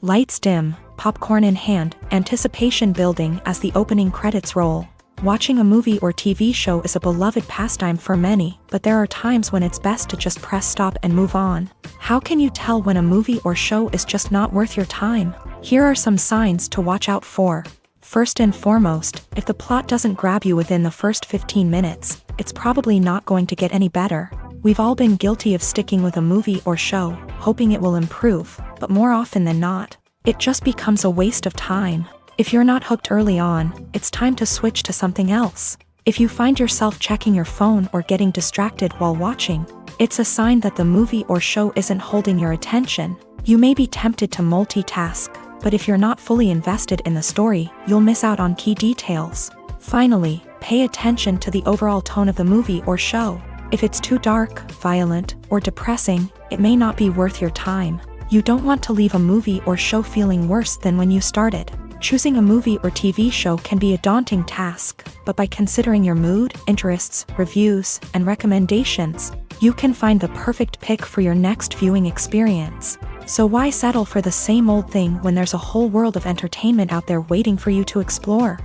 Lights dim, popcorn in hand, anticipation building as the opening credits roll. Watching a movie or TV show is a beloved pastime for many, but there are times when it's best to just press stop and move on. How can you tell when a movie or show is just not worth your time? Here are some signs to watch out for. First and foremost, if the plot doesn't grab you within the first 15 minutes, it's probably not going to get any better. We've all been guilty of sticking with a movie or show, hoping it will improve, but more often than not, it just becomes a waste of time. If you're not hooked early on, it's time to switch to something else. If you find yourself checking your phone or getting distracted while watching, it's a sign that the movie or show isn't holding your attention. You may be tempted to multitask, but if you're not fully invested in the story, you'll miss out on key details. Finally, pay attention to the overall tone of the movie or show. If it's too dark, violent, or depressing, it may not be worth your time. You don't want to leave a movie or show feeling worse than when you started. Choosing a movie or TV show can be a daunting task, but by considering your mood, interests, reviews, and recommendations, you can find the perfect pick for your next viewing experience. So why settle for the same old thing when there's a whole world of entertainment out there waiting for you to explore?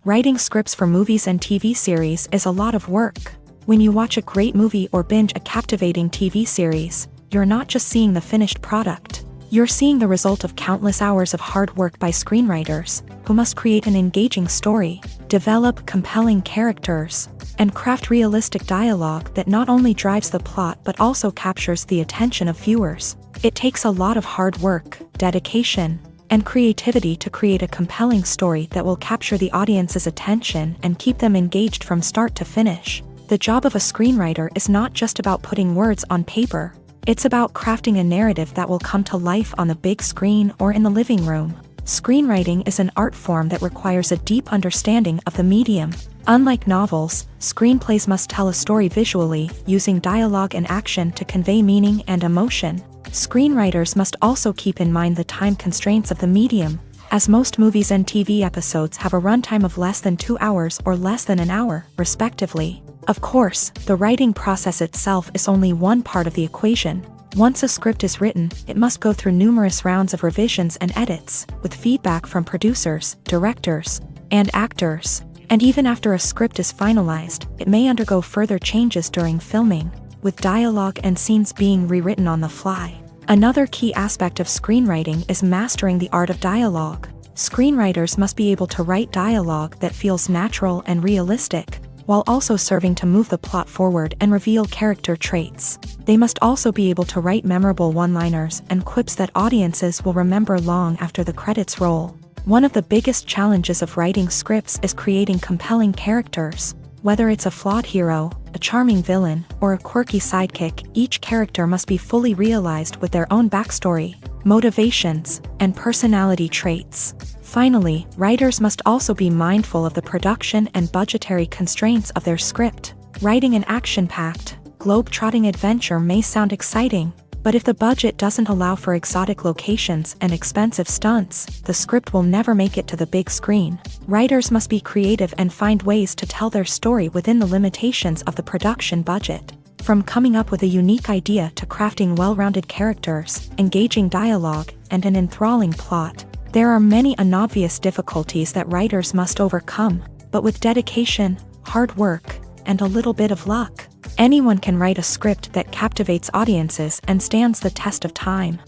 Writing scripts for movies and TV series is a lot of work. When you watch a great movie or binge a captivating TV series, you're not just seeing the finished product. You're seeing the result of countless hours of hard work by screenwriters, who must create an engaging story, develop compelling characters, and craft realistic dialogue that not only drives the plot but also captures the attention of viewers. It takes a lot of hard work, dedication, and creativity to create a compelling story that will capture the audience's attention and keep them engaged from start to finish. The job of a screenwriter is not just about putting words on paper. It's about crafting a narrative that will come to life on the big screen or in the living room. Screenwriting is an art form that requires a deep understanding of the medium. Unlike novels, screenplays must tell a story visually, using dialogue and action to convey meaning and emotion. Screenwriters must also keep in mind the time constraints of the medium, as most movies and TV episodes have a runtime of less than 2 hours or less than an hour, respectively. Of course, the writing process itself is only one part of the equation. Once a script is written, it must go through numerous rounds of revisions and edits, with feedback from producers, directors, and actors. And even after a script is finalized, it may undergo further changes during filming, with dialogue and scenes being rewritten on the fly. Another key aspect of screenwriting is mastering the art of dialogue. Screenwriters must be able to write dialogue that feels natural and realistic, while also serving to move the plot forward and reveal character traits. They must also be able to write memorable one-liners and quips that audiences will remember long after the credits roll. One of the biggest challenges of writing scripts is creating compelling characters. Whether it's a flawed hero, a charming villain, or a quirky sidekick, each character must be fully realized with their own backstory, motivations, and personality traits. Finally, writers must also be mindful of the production and budgetary constraints of their script. Writing an action-packed, globe-trotting adventure may sound exciting, but if the budget doesn't allow for exotic locations and expensive stunts, the script will never make it to the big screen. Writers must be creative and find ways to tell their story within the limitations of the production budget. From coming up with a unique idea to crafting well-rounded characters, engaging dialogue, and an enthralling plot, there are many unobvious difficulties that writers must overcome, but with dedication, hard work, and a little bit of luck, anyone can write a script that captivates audiences and stands the test of time.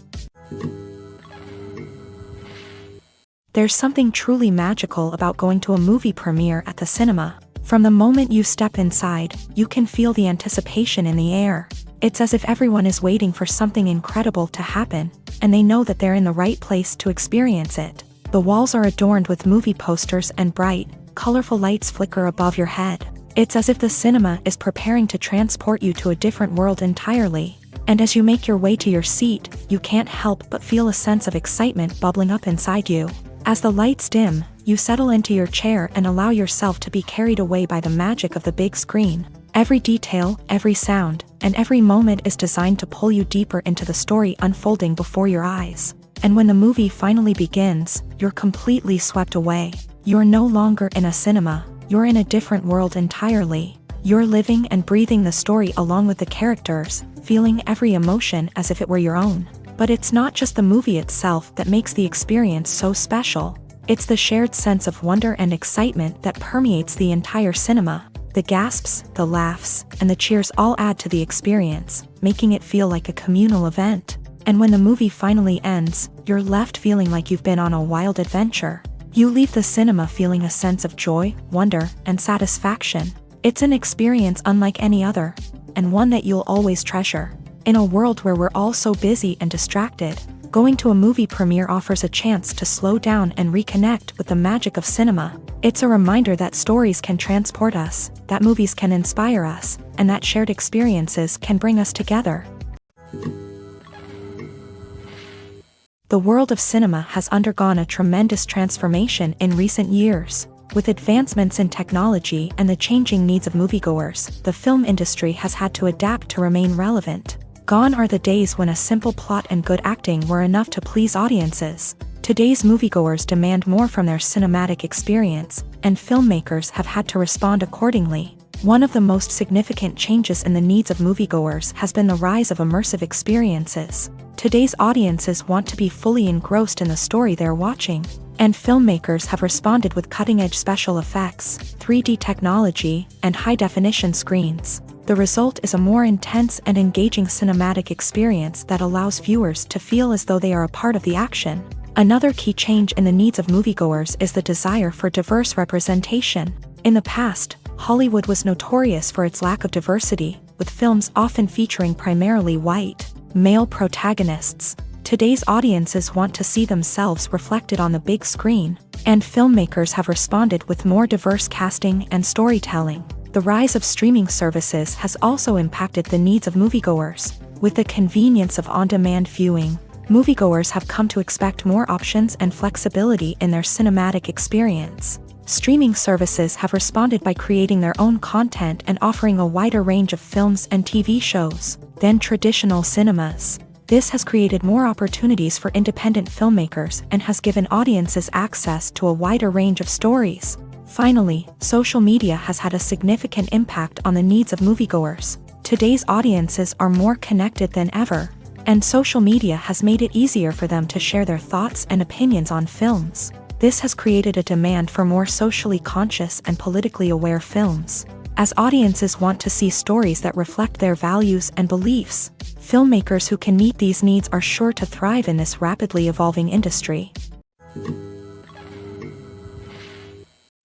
There's something truly magical about going to a movie premiere at the cinema. From the moment you step inside, you can feel the anticipation in the air. It's as if everyone is waiting for something incredible to happen, and they know that they're in the right place to experience it. The walls are adorned with movie posters and bright, colorful lights flicker above your head. It's as if the cinema is preparing to transport you to a different world entirely. And as you make your way to your seat, you can't help but feel a sense of excitement bubbling up inside you. As the lights dim, you settle into your chair and allow yourself to be carried away by the magic of the big screen. Every detail, every sound, and every moment is designed to pull you deeper into the story unfolding before your eyes. And when the movie finally begins, you're completely swept away. You're no longer in a cinema, you're in a different world entirely. You're living and breathing the story along with the characters, feeling every emotion as if it were your own. But it's not just the movie itself that makes the experience so special. It's the shared sense of wonder and excitement that permeates the entire cinema. The gasps, the laughs, and the cheers all add to the experience, making it feel like a communal event. And when the movie finally ends, you're left feeling like you've been on a wild adventure. You leave the cinema feeling a sense of joy, wonder, and satisfaction. It's an experience unlike any other, and one that you'll always treasure. In a world where we're all so busy and distracted, going to a movie premiere offers a chance to slow down and reconnect with the magic of cinema. It's a reminder that stories can transport us, that movies can inspire us, and that shared experiences can bring us together. The world of cinema has undergone a tremendous transformation in recent years. With advancements in technology and the changing needs of moviegoers, the film industry has had to adapt to remain relevant. Gone are the days when a simple plot and good acting were enough to please audiences. Today's moviegoers demand more from their cinematic experience, and filmmakers have had to respond accordingly. One of the most significant changes in the needs of moviegoers has been the rise of immersive experiences. Today's audiences want to be fully engrossed in the story they're watching, and filmmakers have responded with cutting-edge special effects, 3D technology, and high-definition screens. The result is a more intense and engaging cinematic experience that allows viewers to feel as though they are a part of the action. Another key change in the needs of moviegoers is the desire for diverse representation. In the past, Hollywood was notorious for its lack of diversity, with films often featuring primarily white, male protagonists. Today's audiences want to see themselves reflected on the big screen, and filmmakers have responded with more diverse casting and storytelling. The rise of streaming services has also impacted the needs of moviegoers. With the convenience of on-demand viewing, moviegoers have come to expect more options and flexibility in their cinematic experience. Streaming services have responded by creating their own content and offering a wider range of films and TV shows than traditional cinemas. This has created more opportunities for independent filmmakers and has given audiences access to a wider range of stories. Finally, social media has had a significant impact on the needs of moviegoers. Today's audiences are more connected than ever, and social media has made it easier for them to share their thoughts and opinions on films. This has created a demand for more socially conscious and politically aware films. As audiences want to see stories that reflect their values and beliefs, filmmakers who can meet these needs are sure to thrive in this rapidly evolving industry.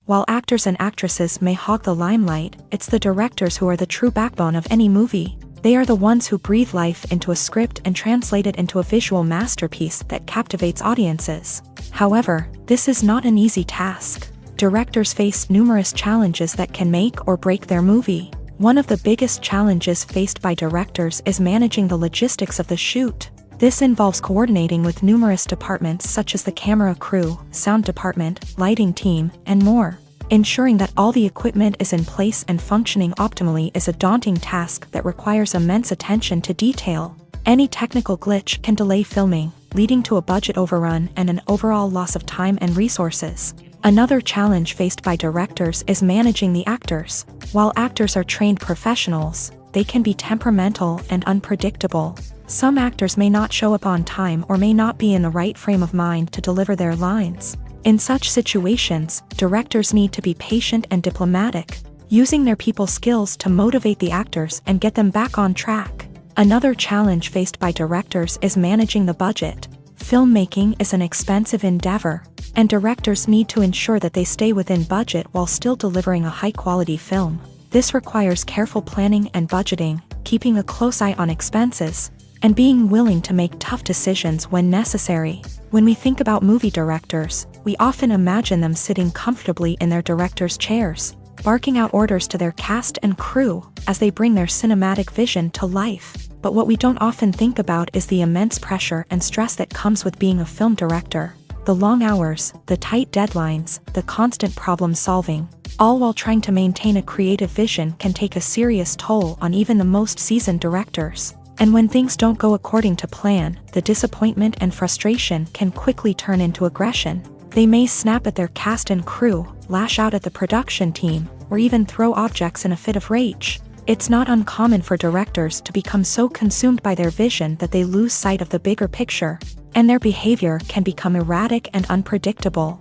While actors and actresses may hog the limelight, it's the directors who are the true backbone of any movie. They are the ones who breathe life into a script and translate it into a visual masterpiece that captivates audiences. However, this is not an easy task. Directors face numerous challenges that can make or break their movie. One of the biggest challenges faced by directors is managing the logistics of the shoot. This involves coordinating with numerous departments such as the camera crew, sound department, lighting team, and more. Ensuring that all the equipment is in place and functioning optimally is a daunting task that requires immense attention to detail. Any technical glitch can delay filming, leading to a budget overrun and an overall loss of time and resources. Another challenge faced by directors is managing the actors. While actors are trained professionals, they can be temperamental and unpredictable. Some actors may not show up on time or may not be in the right frame of mind to deliver their lines. In such situations, directors need to be patient and diplomatic, using their people skills to motivate the actors and get them back on track. Another challenge faced by directors is managing the budget. Filmmaking is an expensive endeavor, and directors need to ensure that they stay within budget while still delivering a high-quality film. This requires careful planning and budgeting, keeping a close eye on expenses, and being willing to make tough decisions when necessary. When we think about movie directors, we often imagine them sitting comfortably in their director's chairs, barking out orders to their cast and crew as they bring their cinematic vision to life. But what we don't often think about is the immense pressure and stress that comes with being a film director. The long hours, the tight deadlines, the constant problem solving, all while trying to maintain a creative vision can take a serious toll on even the most seasoned directors. And when things don't go according to plan, the disappointment and frustration can quickly turn into aggression. They may snap at their cast and crew, lash out at the production team, or even throw objects in a fit of rage. It's not uncommon for directors to become so consumed by their vision that they lose sight of the bigger picture, and their behavior can become erratic and unpredictable.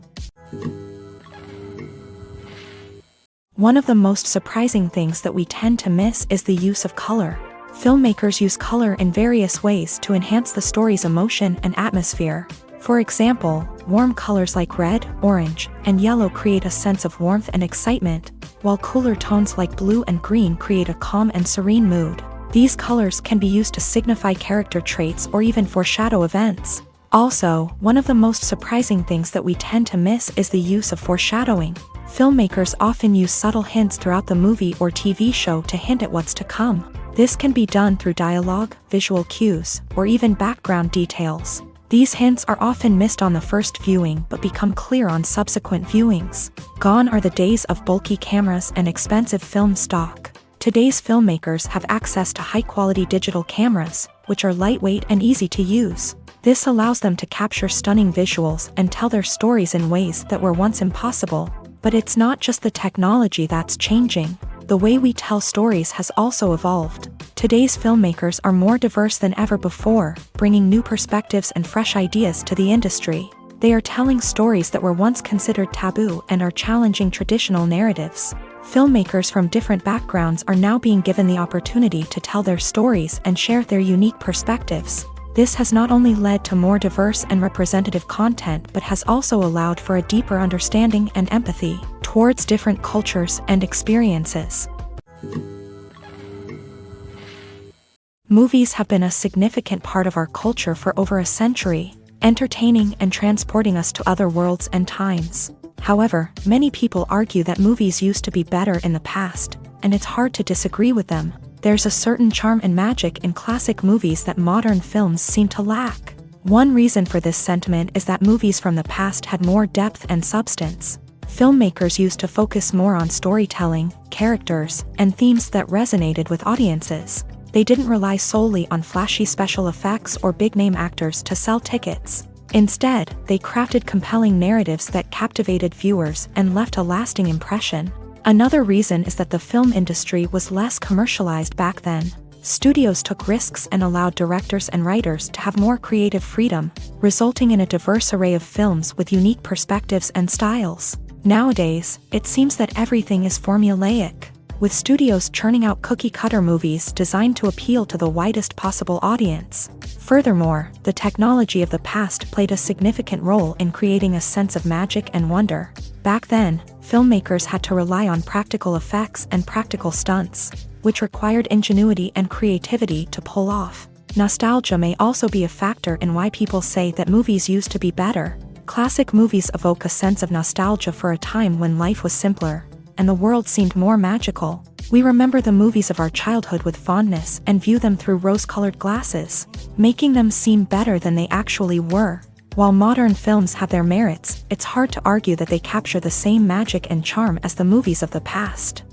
One of the most surprising things that we tend to miss is the use of color. Filmmakers use color in various ways to enhance the story's emotion and atmosphere. For example, warm colors like red, orange, and yellow create a sense of warmth and excitement, while cooler tones like blue and green create a calm and serene mood. These colors can be used to signify character traits or even foreshadow events. Also, one of the most surprising things that we tend to miss is the use of foreshadowing. Filmmakers often use subtle hints throughout the movie or TV show to hint at what's to come. This can be done through dialogue, visual cues, or even background details. These hints are often missed on the first viewing but become clear on subsequent viewings. Gone are the days of bulky cameras and expensive film stock. Today's filmmakers have access to high-quality digital cameras, which are lightweight and easy to use. This allows them to capture stunning visuals and tell their stories in ways that were once impossible. But it's not just the technology that's changing. The way we tell stories has also evolved. Today's filmmakers are more diverse than ever before, bringing new perspectives and fresh ideas to the industry. They are telling stories that were once considered taboo and are challenging traditional narratives. Filmmakers from different backgrounds are now being given the opportunity to tell their stories and share their unique perspectives. This has not only led to more diverse and representative content but has also allowed for a deeper understanding and empathy towards different cultures and experiences. Movies have been a significant part of our culture for over a century, entertaining and transporting us to other worlds and times. However, many people argue that movies used to be better in the past, and it's hard to disagree with them. There's a certain charm and magic in classic movies that modern films seem to lack. One reason for this sentiment is that movies from the past had more depth and substance. Filmmakers used to focus more on storytelling, characters, and themes that resonated with audiences. They didn't rely solely on flashy special effects or big-name actors to sell tickets. Instead, they crafted compelling narratives that captivated viewers and left a lasting impression. Another reason is that the film industry was less commercialized back then. Studios took risks and allowed directors and writers to have more creative freedom, resulting in a diverse array of films with unique perspectives and styles. Nowadays, it seems that everything is formulaic, with studios churning out cookie-cutter movies designed to appeal to the widest possible audience. Furthermore, the technology of the past played a significant role in creating a sense of magic and wonder. Back then, filmmakers had to rely on practical effects and practical stunts, which required ingenuity and creativity to pull off. Nostalgia may also be a factor in why people say that movies used to be better. Classic movies evoke a sense of nostalgia for a time when life was simpler, and the world seemed more magical. We remember the movies of our childhood with fondness and view them through rose-colored glasses, making them seem better than they actually were. While modern films have their merits, it's hard to argue that they capture the same magic and charm as the movies of the past.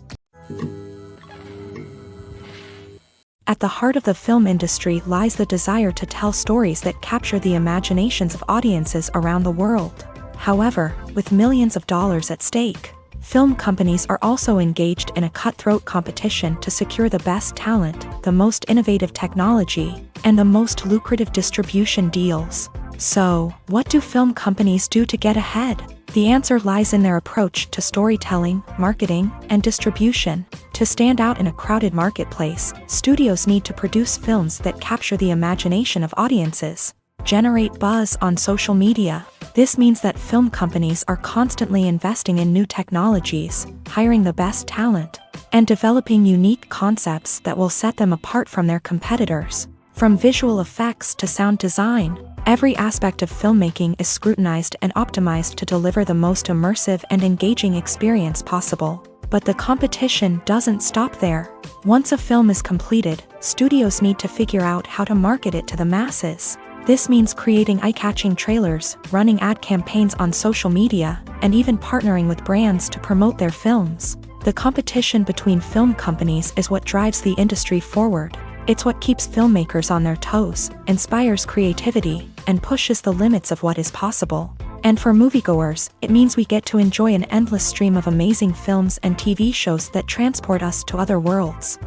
At the heart of the film industry lies the desire to tell stories that capture the imaginations of audiences around the world. However, with millions of dollars at stake, film companies are also engaged in a cutthroat competition to secure the best talent, the most innovative technology, and the most lucrative distribution deals. So, what do film companies do to get ahead? The answer lies in their approach to storytelling, marketing, and distribution. To stand out in a crowded marketplace, studios need to produce films that capture the imagination of audiences, generate buzz on social media. This means that film companies are constantly investing in new technologies, hiring the best talent, and developing unique concepts that will set them apart from their competitors. From visual effects to sound design, every aspect of filmmaking is scrutinized and optimized to deliver the most immersive and engaging experience possible. But the competition doesn't stop there. Once a film is completed, studios need to figure out how to market it to the masses. This means creating eye-catching trailers, running ad campaigns on social media, and even partnering with brands to promote their films. The competition between film companies is what drives the industry forward. It's what keeps filmmakers on their toes, inspires creativity, and pushes the limits of what is possible. And for moviegoers, it means we get to enjoy an endless stream of amazing films and TV shows that transport us to other worlds.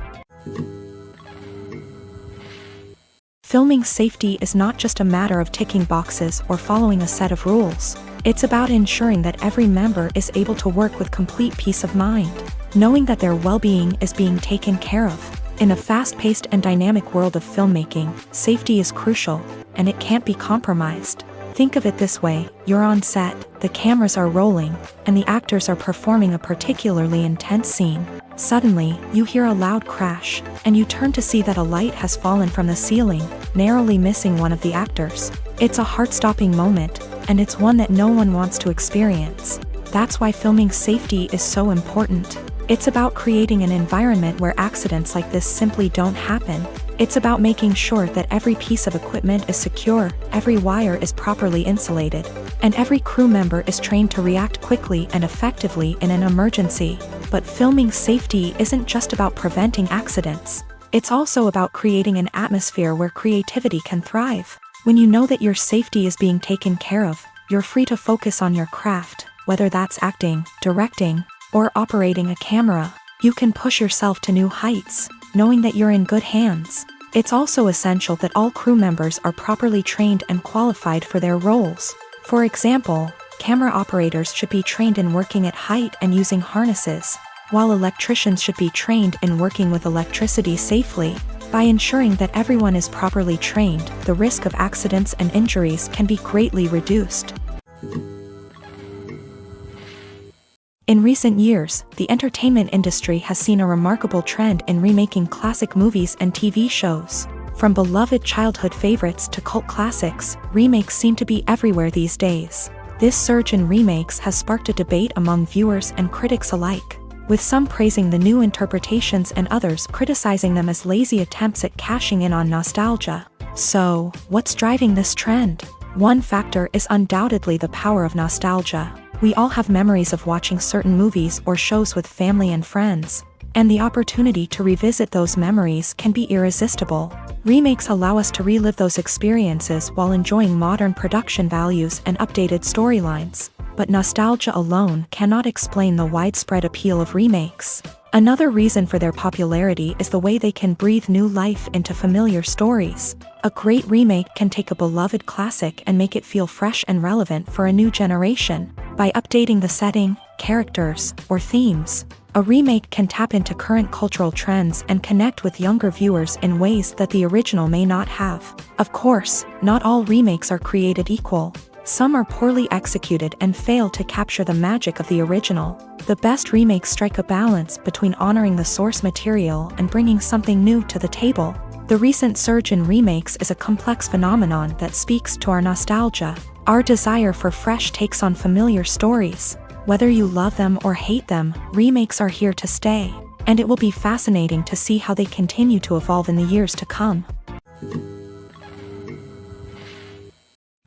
Filming safety is not just a matter of ticking boxes or following a set of rules. It's about ensuring that every member is able to work with complete peace of mind, knowing that their well-being is being taken care of. In a fast-paced and dynamic world of filmmaking, safety is crucial, and it can't be compromised. Think of it this way: you're on set, the cameras are rolling, and the actors are performing a particularly intense scene. Suddenly, you hear a loud crash, and you turn to see that a light has fallen from the ceiling, narrowly missing one of the actors. It's a heart-stopping moment, and it's one that no one wants to experience. That's why filming safety is so important. It's about creating an environment where accidents like this simply don't happen. It's about making sure that every piece of equipment is secure, every wire is properly insulated, and every crew member is trained to react quickly and effectively in an emergency. But filming safety isn't just about preventing accidents. It's also about creating an atmosphere where creativity can thrive. When you know that your safety is being taken care of, you're free to focus on your craft, whether that's acting, directing, or operating a camera. You can push yourself to new heights, knowing that you're in good hands. It's also essential that all crew members are properly trained and qualified for their roles. For example, camera operators should be trained in working at height and using harnesses, while electricians should be trained in working with electricity safely. By ensuring that everyone is properly trained, the risk of accidents and injuries can be greatly reduced. In recent years, the entertainment industry has seen a remarkable trend in remaking classic movies and TV shows. From beloved childhood favorites to cult classics, remakes seem to be everywhere these days. This surge in remakes has sparked a debate among viewers and critics alike, with some praising the new interpretations and others criticizing them as lazy attempts at cashing in on nostalgia. So, what's driving this trend? One factor is undoubtedly the power of nostalgia. We all have memories of watching certain movies or shows with family and friends, and the opportunity to revisit those memories can be irresistible. Remakes allow us to relive those experiences while enjoying modern production values and updated storylines. But nostalgia alone cannot explain the widespread appeal of remakes. Another reason for their popularity is the way they can breathe new life into familiar stories. A great remake can take a beloved classic and make it feel fresh and relevant for a new generation. By updating the setting, characters, or themes, a remake can tap into current cultural trends and connect with younger viewers in ways that the original may not have. Of course, not all remakes are created equal. Some are poorly executed and fail to capture the magic of the original. The best remakes strike a balance between honoring the source material and bringing something new to the table. The recent surge in remakes is a complex phenomenon that speaks to our nostalgia, our desire for fresh takes on familiar stories. Whether you love them or hate them, remakes are here to stay, and it will be fascinating to see how they continue to evolve in the years to come.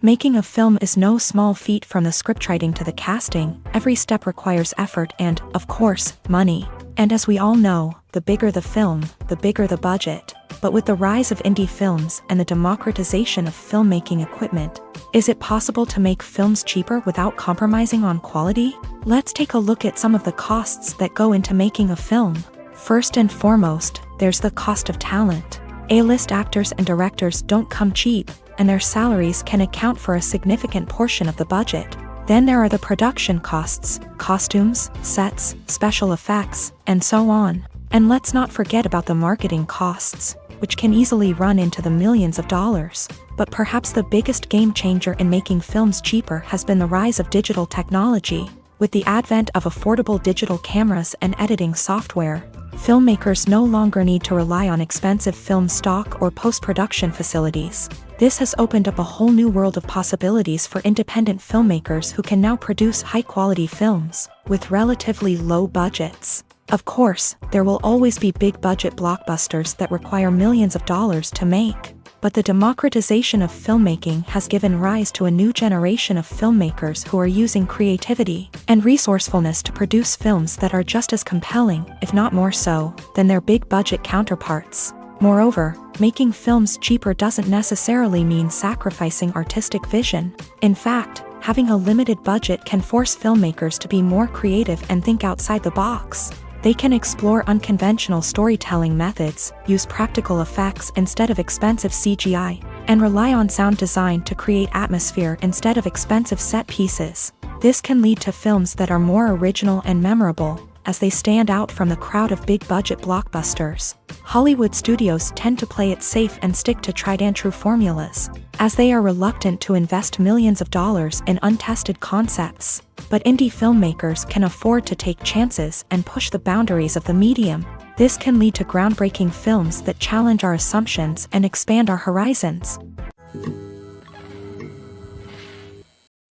Making a film is no small feat. From the scriptwriting to the casting, every step requires effort and, of course, money. And as we all know, the bigger the film, the bigger the budget. But with the rise of indie films and the democratization of filmmaking equipment, is it possible to make films cheaper without compromising on quality? Let's take a look at some of the costs that go into making a film. First and foremost, there's the cost of talent. A-list actors and directors don't come cheap, and their salaries can account for a significant portion of the budget. Then there are the production costs, costumes, sets, special effects, and so on. And let's not forget about the marketing costs, which can easily run into the millions of dollars. But perhaps the biggest game changer in making films cheaper has been the rise of digital technology. With the advent of affordable digital cameras and editing software, filmmakers no longer need to rely on expensive film stock or post-production facilities. This has opened up a whole new world of possibilities for independent filmmakers who can now produce high-quality films with relatively low budgets. Of course, there will always be big-budget blockbusters that require millions of dollars to make. But the democratization of filmmaking has given rise to a new generation of filmmakers who are using creativity and resourcefulness to produce films that are just as compelling, if not more so, than their big-budget counterparts. Moreover, making films cheaper doesn't necessarily mean sacrificing artistic vision. In fact, having a limited budget can force filmmakers to be more creative and think outside the box. They can explore unconventional storytelling methods, use practical effects instead of expensive CGI, and rely on sound design to create atmosphere instead of expensive set pieces. This can lead to films that are more original and memorable, as they stand out from the crowd of big-budget blockbusters. Hollywood studios tend to play it safe and stick to tried-and-true formulas, as they are reluctant to invest millions of dollars in untested concepts. But indie filmmakers can afford to take chances and push the boundaries of the medium. This can lead to groundbreaking films that challenge our assumptions and expand our horizons.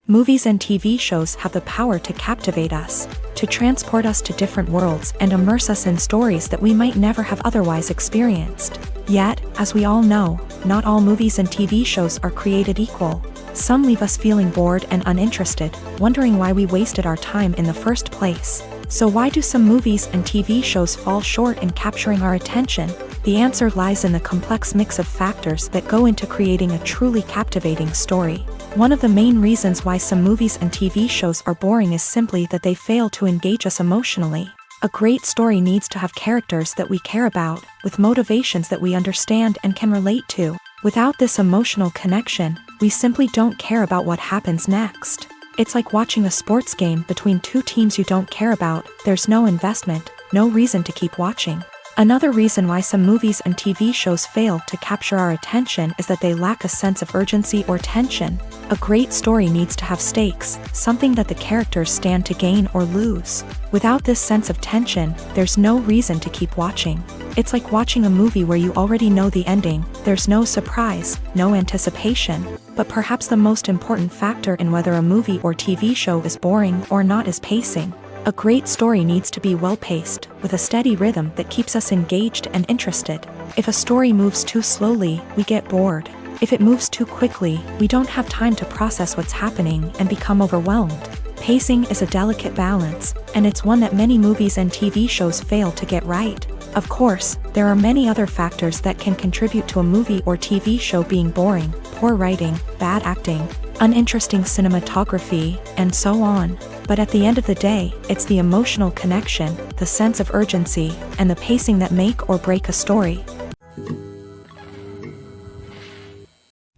Movies and TV shows have the power to captivate us, to transport us to different worlds and immerse us in stories that we might never have otherwise experienced. Yet, as we all know, not all movies and TV shows are created equal. Some leave us feeling bored and uninterested, wondering why we wasted our time in the first place. So why do some movies and TV shows fall short in capturing our attention? The answer lies in the complex mix of factors that go into creating a truly captivating story. One of the main reasons why some movies and TV shows are boring is simply that they fail to engage us emotionally. A great story needs to have characters that we care about, with motivations that we understand and can relate to. Without this emotional connection, we simply don't care about what happens next. It's like watching a sports game between two teams you don't care about. There's no investment, no reason to keep watching. Another reason why some movies and TV shows fail to capture our attention is that they lack a sense of urgency or tension. A great story needs to have stakes, something that the characters stand to gain or lose. Without this sense of tension, there's no reason to keep watching. It's like watching a movie where you already know the ending. There's no surprise, no anticipation. But perhaps the most important factor in whether a movie or TV show is boring or not is pacing. A great story needs to be well-paced, with a steady rhythm that keeps us engaged and interested. If a story moves too slowly, we get bored. If it moves too quickly, we don't have time to process what's happening and become overwhelmed. Pacing is a delicate balance, and it's one that many movies and TV shows fail to get right. Of course, there are many other factors that can contribute to a movie or TV show being boring: poor writing, bad acting, uninteresting cinematography, and so on. But at the end of the day, it's the emotional connection, the sense of urgency, and the pacing that make or break a story.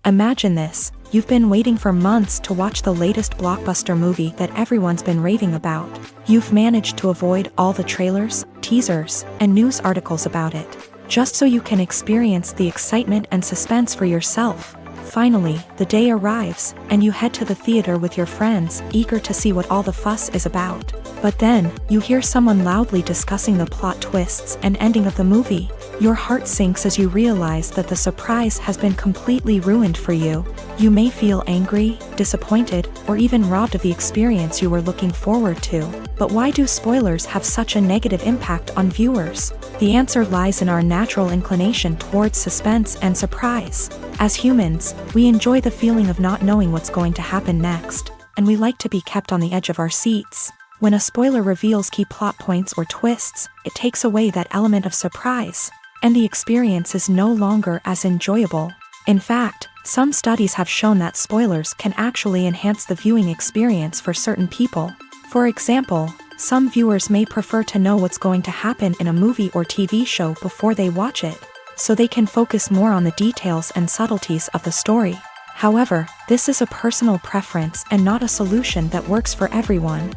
Imagine this: you've been waiting for months to watch the latest blockbuster movie that everyone's been raving about. You've managed to avoid all the trailers, teasers, and news articles about it, just so you can experience the excitement and suspense for yourself. Finally, the day arrives, and you head to the theater with your friends, eager to see what all the fuss is about. But then, you hear someone loudly discussing the plot twists and ending of the movie. Your heart sinks as you realize that the surprise has been completely ruined for you. You may feel angry, disappointed, or even robbed of the experience you were looking forward to. But why do spoilers have such a negative impact on viewers? The answer lies in our natural inclination towards suspense and surprise. As humans, we enjoy the feeling of not knowing what's going to happen next, and we like to be kept on the edge of our seats. When a spoiler reveals key plot points or twists, it takes away that element of surprise, and the experience is no longer as enjoyable. In fact, some studies have shown that spoilers can actually enhance the viewing experience for certain people. For example, some viewers may prefer to know what's going to happen in a movie or TV show before they watch it, so they can focus more on the details and subtleties of the story. However, this is a personal preference and not a solution that works for everyone.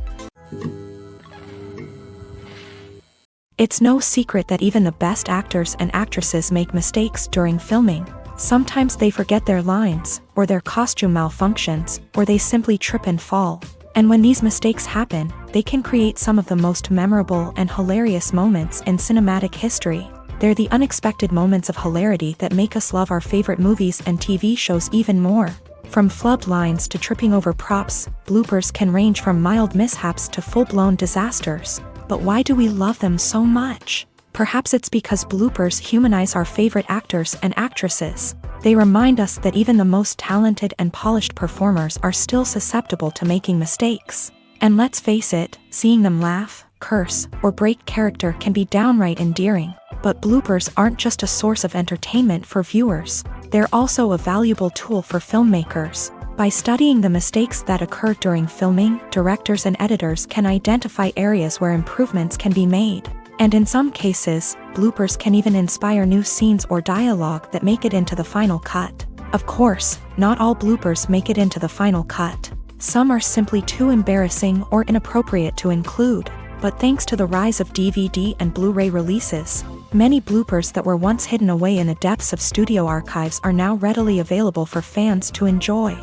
It's no secret that even the best actors and actresses make mistakes during filming. Sometimes they forget their lines, or their costume malfunctions, or they simply trip and fall. And when these mistakes happen, they can create some of the most memorable and hilarious moments in cinematic history. They're the unexpected moments of hilarity that make us love our favorite movies and TV shows even more. From flubbed lines to tripping over props, bloopers can range from mild mishaps to full-blown disasters. But why do we love them so much? Perhaps it's because bloopers humanize our favorite actors and actresses. They remind us that even the most talented and polished performers are still susceptible to making mistakes. And let's face it, seeing them laugh, curse, or break character can be downright endearing. But bloopers aren't just a source of entertainment for viewers. They're also a valuable tool for filmmakers. By studying the mistakes that occur during filming, directors and editors can identify areas where improvements can be made. And in some cases, bloopers can even inspire new scenes or dialogue that make it into the final cut. Of course, not all bloopers make it into the final cut. Some are simply too embarrassing or inappropriate to include. But thanks to the rise of DVD and Blu-ray releases, many bloopers that were once hidden away in the depths of studio archives are now readily available for fans to enjoy.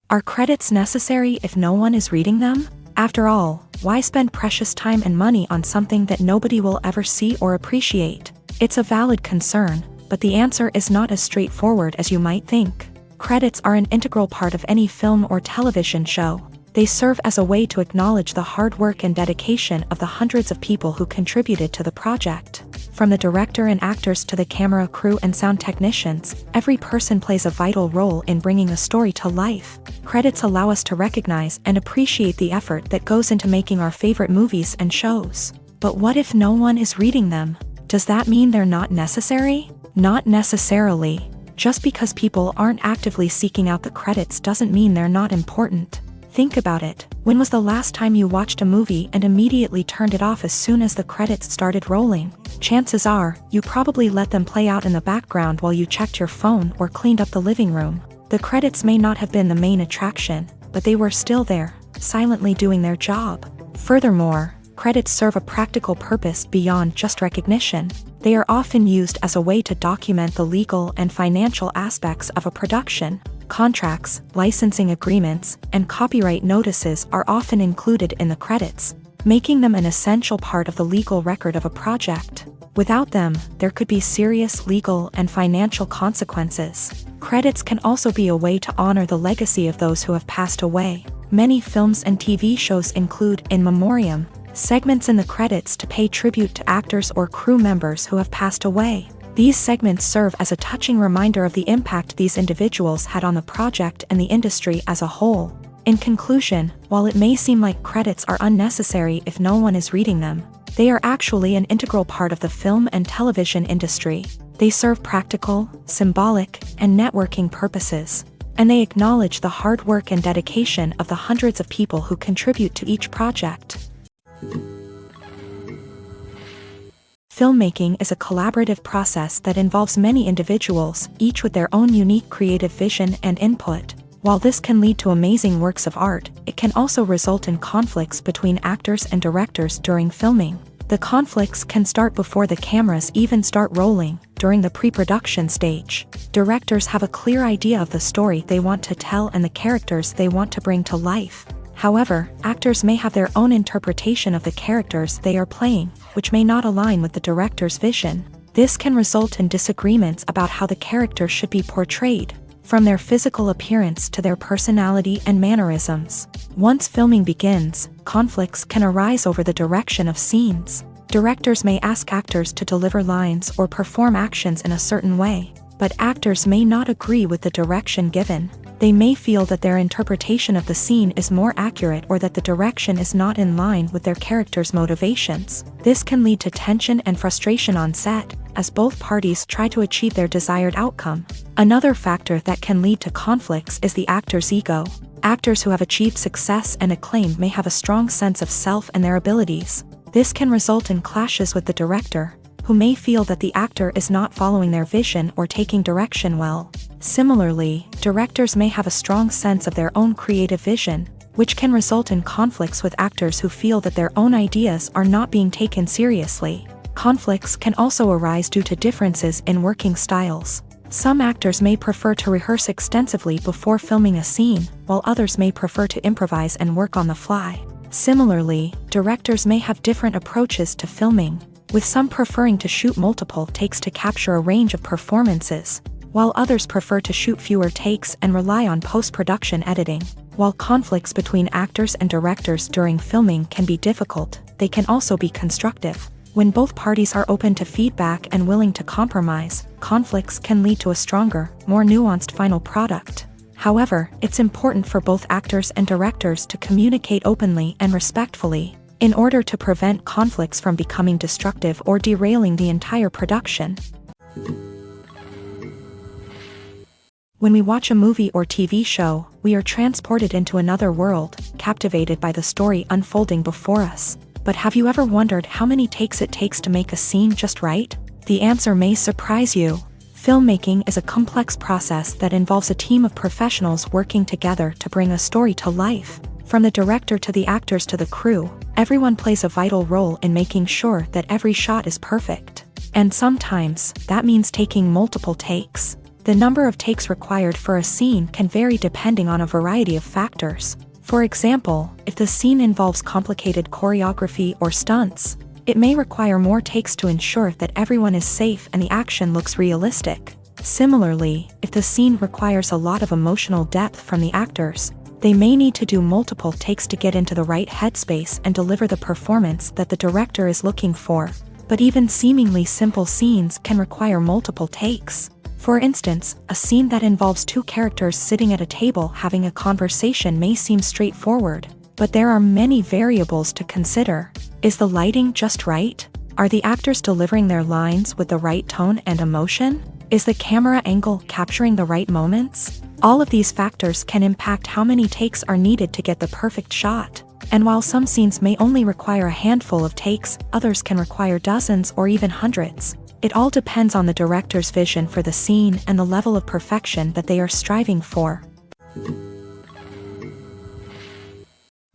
Are credits necessary if no one is reading them? After all, why spend precious time and money on something that nobody will ever see or appreciate? It's a valid concern, but the answer is not as straightforward as you might think. Credits are an integral part of any film or television show. They serve as a way to acknowledge the hard work and dedication of the hundreds of people who contributed to the project. From the director and actors to the camera crew and sound technicians, every person plays a vital role in bringing a story to life. Credits allow us to recognize and appreciate the effort that goes into making our favorite movies and shows. But what if no one is reading them? Does that mean they're not necessary? Not necessarily. Just because people aren't actively seeking out the credits doesn't mean they're not important. Think about it. When was the last time you watched a movie and immediately turned it off as soon as the credits started rolling? Chances are, you probably let them play out in the background while you checked your phone or cleaned up the living room. The credits may not have been the main attraction, but they were still there, silently doing their job. Furthermore, credits serve a practical purpose beyond just recognition. They are often used as a way to document the legal and financial aspects of a production. Contracts, licensing agreements, and copyright notices are often included in the credits, making them an essential part of the legal record of a project. Without them, there could be serious legal and financial consequences. Credits can also be a way to honor the legacy of those who have passed away. Many films and TV shows include in memoriam segments in the credits to pay tribute to actors or crew members who have passed away. These segments serve as a touching reminder of the impact these individuals had on the project and the industry as a whole. In conclusion, while it may seem like credits are unnecessary if no one is reading them, they are actually an integral part of the film and television industry. They serve practical, symbolic, and networking purposes, and they acknowledge the hard work and dedication of the hundreds of people who contribute to each project. Filmmaking is a collaborative process that involves many individuals, each with their own unique creative vision and input. While this can lead to amazing works of art, it can also result in conflicts between actors and directors during filming. The conflicts can start before the cameras even start rolling, during the pre-production stage. Directors have a clear idea of the story they want to tell and the characters they want to bring to life. However, actors may have their own interpretation of the characters they are playing, which may not align with the director's vision. This can result in disagreements about how the character should be portrayed, from their physical appearance to their personality and mannerisms. Once filming begins, conflicts can arise over the direction of scenes. Directors may ask actors to deliver lines or perform actions in a certain way, but actors may not agree with the direction given. They may feel that their interpretation of the scene is more accurate or that the direction is not in line with their character's motivations. This can lead to tension and frustration on set, as both parties try to achieve their desired outcome. Another factor that can lead to conflicts is the actor's ego. Actors who have achieved success and acclaim may have a strong sense of self and their abilities. This can result in clashes with the director, who may feel that the actor is not following their vision or taking direction well. Similarly, directors may have a strong sense of their own creative vision, which can result in conflicts with actors who feel that their own ideas are not being taken seriously. Conflicts can also arise due to differences in working styles. Some actors may prefer to rehearse extensively before filming a scene, while others may prefer to improvise and work on the fly. Similarly, directors may have different approaches to filming, with some preferring to shoot multiple takes to capture a range of performances, while others prefer to shoot fewer takes and rely on post-production editing. While conflicts between actors and directors during filming can be difficult, they can also be constructive. When both parties are open to feedback and willing to compromise, conflicts can lead to a stronger, more nuanced final product. However, it's important for both actors and directors to communicate openly and respectfully, in order to prevent conflicts from becoming destructive or derailing the entire production. When we watch a movie or TV show, we are transported into another world, captivated by the story unfolding before us. But have you ever wondered how many takes it takes to make a scene just right? The answer may surprise you. Filmmaking is a complex process that involves a team of professionals working together to bring a story to life. From the director to the actors to the crew, everyone plays a vital role in making sure that every shot is perfect. And sometimes, that means taking multiple takes. The number of takes required for a scene can vary depending on a variety of factors. For example, if the scene involves complicated choreography or stunts, it may require more takes to ensure that everyone is safe and the action looks realistic. Similarly, if the scene requires a lot of emotional depth from the actors, They may need to do multiple takes to get into the right headspace and deliver the performance that the director is looking for. But even seemingly simple scenes can require multiple takes. For instance, a scene that involves two characters sitting at a table having a conversation may seem straightforward, but there are many variables to consider. Is the lighting just right? Are the actors delivering their lines with the right tone and emotion? Is the camera angle capturing the right moments? All of these factors can impact how many takes are needed to get the perfect shot. And while some scenes may only require a handful of takes, others can require dozens or even hundreds. It all depends on the director's vision for the scene and the level of perfection that they are striving for.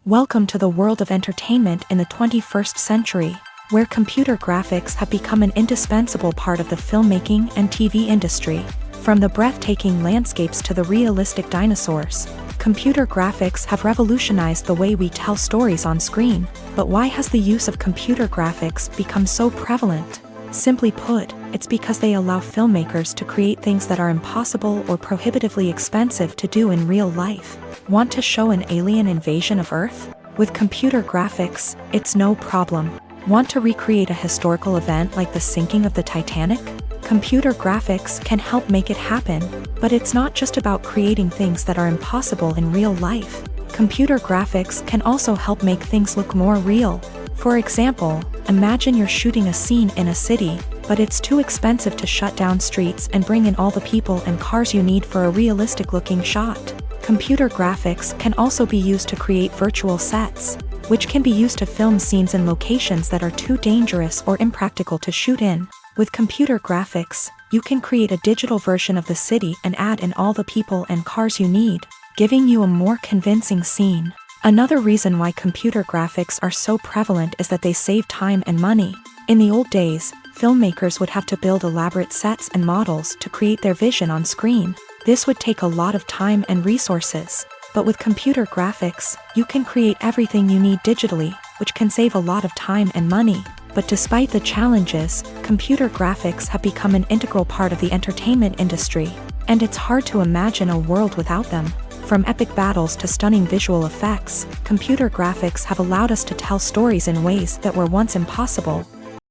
Welcome to the world of entertainment in the 21st century, where computer graphics have become an indispensable part of the filmmaking and TV industry. From the breathtaking landscapes to the realistic dinosaurs, computer graphics have revolutionized the way we tell stories on screen. But why has the use of computer graphics become so prevalent? Simply put, it's because they allow filmmakers to create things that are impossible or prohibitively expensive to do in real life. Want to show an alien invasion of Earth? With computer graphics, it's no problem. Want to recreate a historical event like the sinking of the Titanic? Computer graphics can help make it happen, but it's not just about creating things that are impossible in real life. Computer graphics can also help make things look more real. For example, imagine you're shooting a scene in a city, but it's too expensive to shut down streets and bring in all the people and cars you need for a realistic-looking shot. Computer graphics can also be used to create virtual sets, which can be used to film scenes in locations that are too dangerous or impractical to shoot in. With computer graphics, you can create a digital version of the city and add in all the people and cars you need, giving you a more convincing scene. Another reason why computer graphics are so prevalent is that they save time and money. In the old days, filmmakers would have to build elaborate sets and models to create their vision on screen. This would take a lot of time and resources. But with computer graphics, you can create everything you need digitally, which can save a lot of time and money. But despite the challenges, computer graphics have become an integral part of the entertainment industry, and it's hard to imagine a world without them. From epic battles to stunning visual effects, computer graphics have allowed us to tell stories in ways that were once impossible.